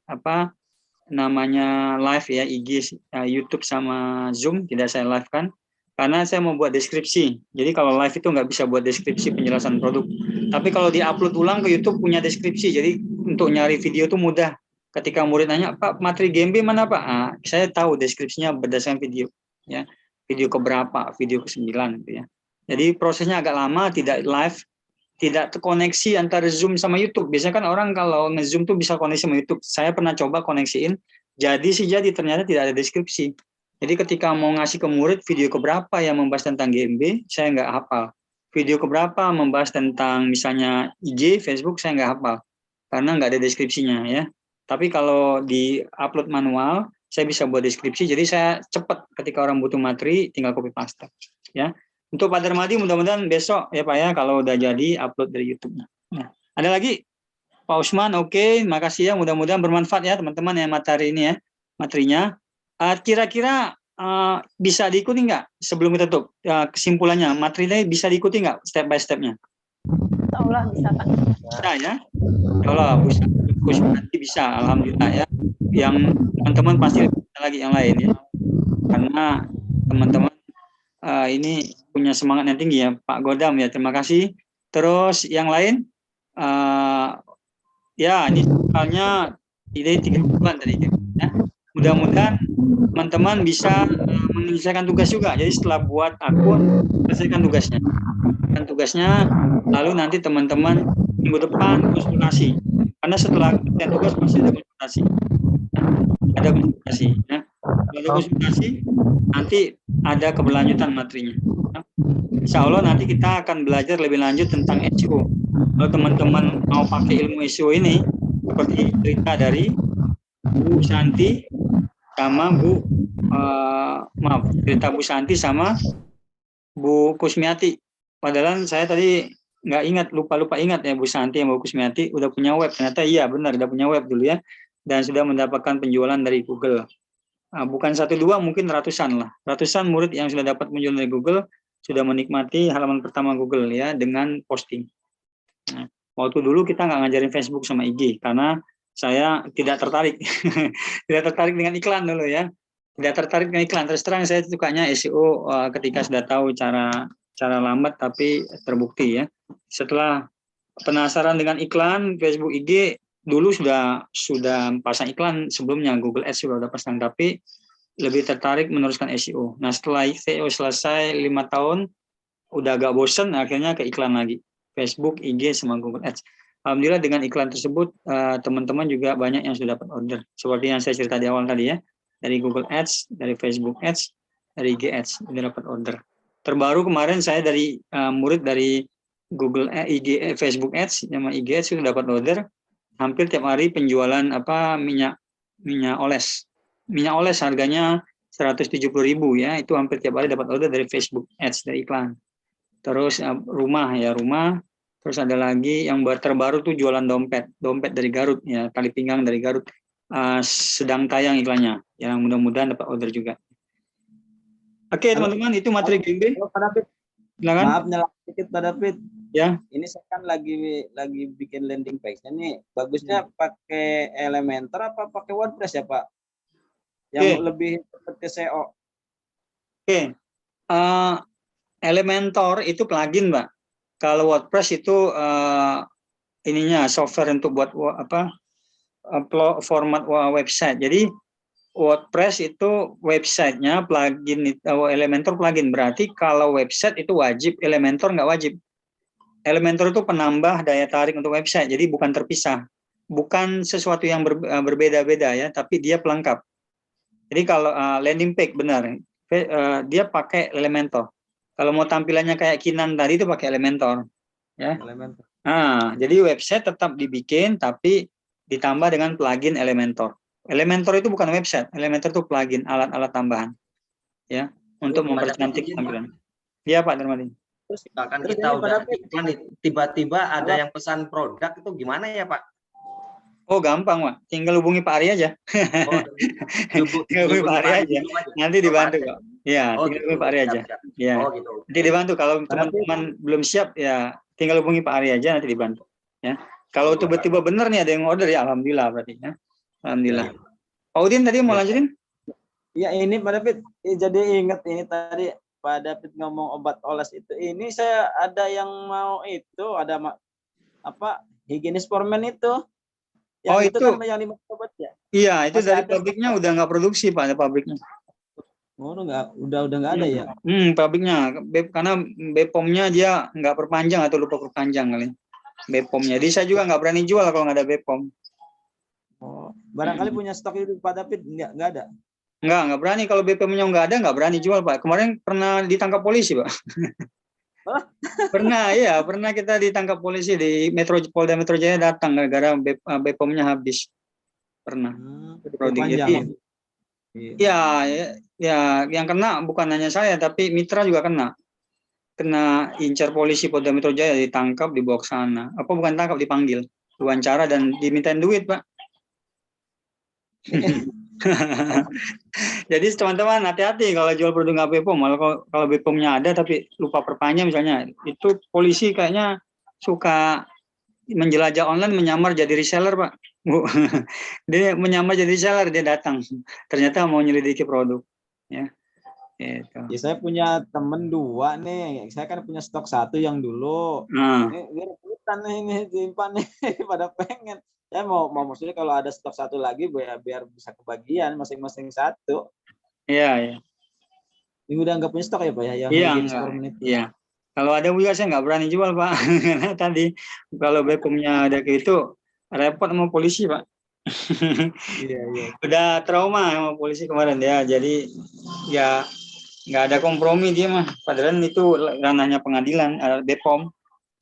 namanya live ya, IG, YouTube sama Zoom tidak saya live kan. Karena saya mau buat deskripsi. Jadi kalau live itu nggak bisa buat deskripsi penjelasan produk. Tapi kalau di-upload ulang ke YouTube punya deskripsi. Jadi untuk nyari video itu mudah. Ketika murid nanya, Pak, materi GMB mana, Pak? Saya tahu deskripsinya berdasarkan video. Ya, video keberapa, video ke-9 gitu ya. Jadi prosesnya agak lama, tidak live, tidak terkoneksi antara Zoom sama YouTube. Biasanya kan orang kalau nge-Zoom tuh bisa koneksi sama YouTube. Saya pernah coba koneksiin, jadi ternyata tidak ada deskripsi. Jadi ketika mau ngasih ke murid video keberapa yang membahas tentang GMB, saya nggak hafal. Video keberapa membahas tentang misalnya IG, Facebook, saya nggak hafal. Karena nggak ada deskripsinya ya. Tapi kalau di upload manual, saya bisa buat deskripsi. Jadi saya cepat ketika orang butuh materi, tinggal copy paste. Ya. Untuk Pak Darmadi, mudah-mudahan besok ya Pak ya, kalau udah jadi upload dari YouTube-nya. Nah, ada lagi? Pak Usman, oke. Makasih ya, mudah-mudahan bermanfaat ya teman-teman ya materi ini ya, materinya. Kira-kira bisa diikuti nggak sebelum kita tutup? Kesimpulannya, materinya bisa diikuti nggak step by step-nya? Insya Allah bisa, Pak. Bisa ya? Insya Allah bisa, alhamdulillah ya. Yang teman-teman pasti ada lagi yang lain ya. Karena teman-teman ini punya semangat yang tinggi ya, Pak Godam ya. Terima kasih. Terus yang lain, ya ini soalnya ide 3 bulan tadi ya. Mudah-mudahan teman-teman bisa menyelesaikan tugas juga. Jadi setelah buat akun, selesaikan tugasnya, lalu nanti teman-teman minggu depan konsultasi. Karena setelah selesai tugas pasti ada konsultasi. Ada konsultasi. Ya. Kalau ada konsultasi, nanti ada keberlanjutan materinya. Ya. Insya Allah nanti kita akan belajar lebih lanjut tentang SEO. Kalau teman-teman mau pakai ilmu SEO ini, seperti cerita dari Bu Santi sama cerita Bu Santi sama Bu Kusmiati. Padahal saya tadi nggak ingat, lupa ingat ya Bu Santi sama Bu Kusmiati udah punya web. Ternyata iya benar, udah punya web dulu ya, dan sudah mendapatkan penjualan dari Google. Bukan 1-2, mungkin ratusan lah. Ratusan murid yang sudah dapat penjualan dari Google sudah menikmati halaman pertama Google ya dengan posting. Nah, waktu dulu kita nggak ngajarin Facebook sama IG karena saya tidak tertarik, tidak tertarik dengan iklan dulu ya, tidak tertarik dengan iklan. Terus terang saya sukanya SEO ketika sudah tahu cara lambat tapi terbukti ya. Setelah penasaran dengan iklan Facebook, IG, dulu sudah pasang iklan sebelumnya, Google Ads sudah pasang, tapi lebih tertarik meneruskan SEO. Nah setelah SEO selesai 5 tahun, udah agak bosen, akhirnya ke iklan lagi, Facebook, IG, sama Google Ads. Alhamdulillah dengan iklan tersebut teman-teman juga banyak yang sudah dapat order. Seperti yang saya cerita di awal tadi ya, dari Google Ads, dari Facebook Ads, dari IG Ads sudah dapat order. Terbaru kemarin saya dari murid dari Google IG, Facebook Ads sama IG Ads sudah dapat order. Hampir tiap hari penjualan minyak oles. Minyak oles harganya 170.000 ya, itu hampir tiap hari dapat order dari Facebook Ads, dari iklan. Terus rumah. Terus ada lagi yang terbaru tuh jualan dompet dari Garut ya, tali pinggang dari Garut, sedang tayang iklannya, yang mudah-mudahan dapat order juga. Oke teman-teman, itu materi GMB. Pak David, maaf nyala sedikit Pak David. Ya. Ini saya kan lagi bikin landing page. Ini bagusnya pakai Elementor apa pakai WordPress ya Pak? Yang lebih cepat ke SEO. Oke. Elementor itu plugin, Pak. Kalau WordPress itu software untuk buat format website. Jadi WordPress itu websitenya, plugin Elementor plugin. Berarti kalau website itu wajib, Elementor nggak wajib. Elementor itu penambah daya tarik untuk website, jadi bukan terpisah, bukan sesuatu yang berbeda-beda ya, tapi dia pelengkap. Jadi kalau landing page benar, dia pakai Elementor. Kalau mau tampilannya kayak Kinan tadi itu pakai Elementor, ya. Elementor. Jadi website tetap dibikin, tapi ditambah dengan plugin Elementor. Elementor itu bukan website, Elementor itu plugin, alat-alat tambahan, ya, untuk mempercantik tampilan. Iya Pak Darmadi. Terus misalkan Terus kita ini udah pada iklan nih, tiba-tiba ada yang pesan produk, itu gimana ya Pak? Oh gampang Pak, tinggal hubungi Pak Ari aja. Oh, Tinggal hubungi Pak Ari aja. Nanti dibantu Pak. Iya, Oh, tinggal gitu. hubungi Pak Ari aja. Siap, siap. Iya. Oh gitu. Nanti dibantu. Kalau teman-teman belum siap ya tinggal hubungi Pak Ari aja, nanti dibantu. Ya. Kalau tiba-tiba benar nih ada yang order ya alhamdulillah berarti ya. Alhamdulillah. Pak Udin tadi mau lanjutin? Ya ini Pak David, jadi ingat ini tadi Pak David ngomong obat oles itu. Ini saya ada yang mau itu, ada apa higienis formen itu. Yang Oh, itu itu. kan yang dimaksud obat ya. Iya, itu Masih dari ada pabriknya udah nggak produksi Pak, ada pabriknya. Oh, udah nggak ada ya. Pabriknya karena BPOM-nya dia nggak perpanjang atau lupa perpanjang kali. BPOM-nya. Jadi saya juga nggak berani jual kalau nggak ada BPOM. Oh, barangkali punya stok itu Pak David nggak ada. Nggak berani. Kalau BPOM-nya nggak ada, nggak berani jual, Pak. Kemarin pernah ditangkap polisi, Pak. Pernah kita ditangkap polisi di Polda Metro Jaya datang gara-gara BPOM-nya habis. Pernah. Jadi, ya, yang kena bukan hanya saya, tapi mitra juga kena. Kena incar polisi Polda Metro Jaya, ditangkap, dibawa ke sana. Apa bukan tangkap, dipanggil, diwawancara dan dimintain duit, Pak. Jadi teman-teman hati-hati kalau jual produk nggak BPOM. Kalau BPOM-nya ada tapi lupa perpanjang misalnya, itu polisi kayaknya suka menjelajah online, menyamar jadi reseller Pak. Dia menyamar jadi reseller, dia datang. Ternyata mau nyelidiki produk. Ya. Gitu. Ya saya punya temen 2 nih. Saya kan punya stok 1 yang dulu. Ini rebutan nih, ini simpan nih pada pengen. Saya mau maksudnya kalau ada stok 1 lagi biar bisa kebagian masing-masing 1. Iya. Ini udah nggak punya stok ya Pak ya? Iya. Kalau ada juga saya nggak berani jual Pak. Karena tadi kalau BPOM-nya ada gitu repot sama polisi Pak. Iya. Udah trauma sama polisi kemarin ya. Jadi ya nggak ada kompromi dia mah. Padahal itu ranahnya pengadilan BPOM,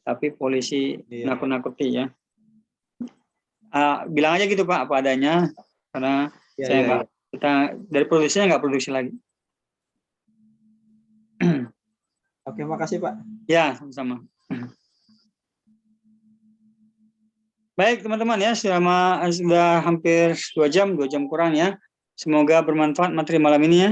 tapi polisi nakut-nakuti ya. Bilang aja gitu Pak apa adanya, karena kita dari produksinya nggak produksi lagi. Oke, makasih Pak. Ya, sama-sama. Baik teman-teman ya, sudah hampir 2 jam kurang ya. Semoga bermanfaat materi malam ini ya.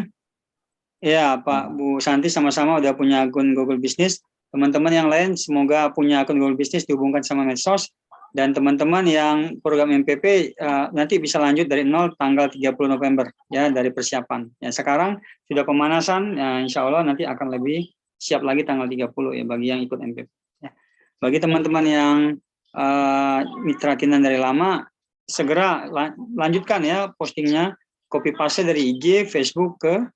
Ya Pak Bu Santi sama-sama udah punya akun Google Business. Teman-teman yang lain semoga punya akun Google Business dihubungkan sama medsos. Dan teman-teman yang program MPP nanti bisa lanjut dari 0 tanggal 30 November ya dari persiapan. Ya sekarang sudah pemanasan, ya, insya Allah nanti akan lebih siap lagi tanggal 30 ya bagi yang ikut MPP. Ya. Bagi teman-teman yang mitra Kinan dari lama, segera lanjutkan ya postingnya, copy paste dari IG, Facebook ke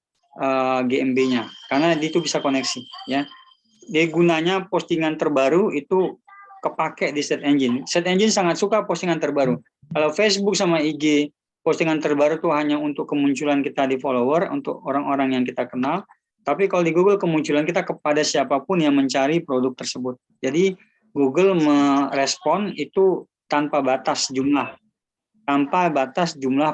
GMB-nya, karena itu bisa koneksi ya. Jadi gunanya postingan terbaru itu kepake di search engine. Search engine sangat suka postingan terbaru. Kalau Facebook sama IG, postingan terbaru itu hanya untuk kemunculan kita di follower, untuk orang-orang yang kita kenal. Tapi kalau di Google, kemunculan kita kepada siapapun yang mencari produk tersebut. Jadi Google merespon itu tanpa batas jumlah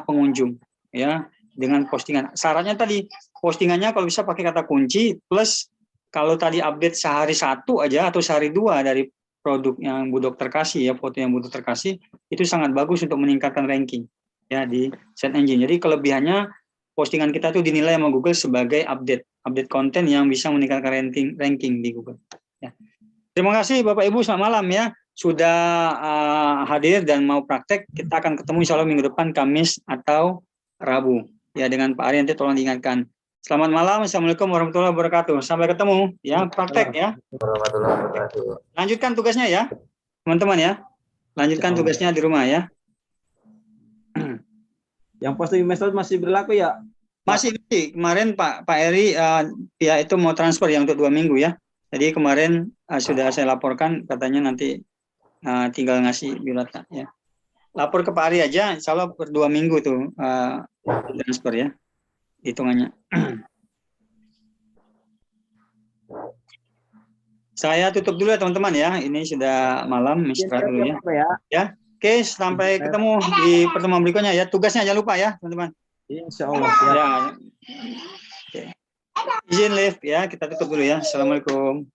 pengunjung, ya, dengan postingan. Syaratnya tadi postingannya kalau bisa pakai kata kunci, plus kalau tadi update sehari 1 aja atau sehari 2 dari produk yang Bu Dokter kasih ya, foto yang Bu Dokter kasih, itu sangat bagus untuk meningkatkan ranking ya di search engine. Jadi kelebihannya postingan kita itu dinilai sama Google sebagai update konten yang bisa meningkatkan ranking di Google. Ya. Terima kasih Bapak Ibu, selamat malam ya, sudah hadir dan mau praktek. Kita akan ketemu insya Allah minggu depan Kamis atau Rabu ya dengan Pak Ari, nanti tolong diingatkan. Selamat malam, assalamualaikum warahmatullahi wabarakatuh. Sampai ketemu ya, praktek ya. Lanjutkan tugasnya ya, teman-teman ya. Lanjutkan tugasnya di rumah ya. Yang posting medsos masih berlaku ya? Masih. Kemarin Pak Eri ya itu mau transfer yang untuk 2 minggu ya. Jadi kemarin sudah saya laporkan, katanya nanti tinggal ngasih biodata ya. Lapor ke Pak Ari aja, insya Allah per 2 minggu tuh transfer ya, hitungannya. Saya tutup dulu ya teman-teman ya, ini sudah malam, istirahat dulu ya. Ya, oke, sampai ketemu di pertemuan berikutnya ya. Tugasnya jangan lupa ya teman-teman. Insya Allah. Ya. Oke. Izin live ya, kita tutup dulu ya. Assalamualaikum.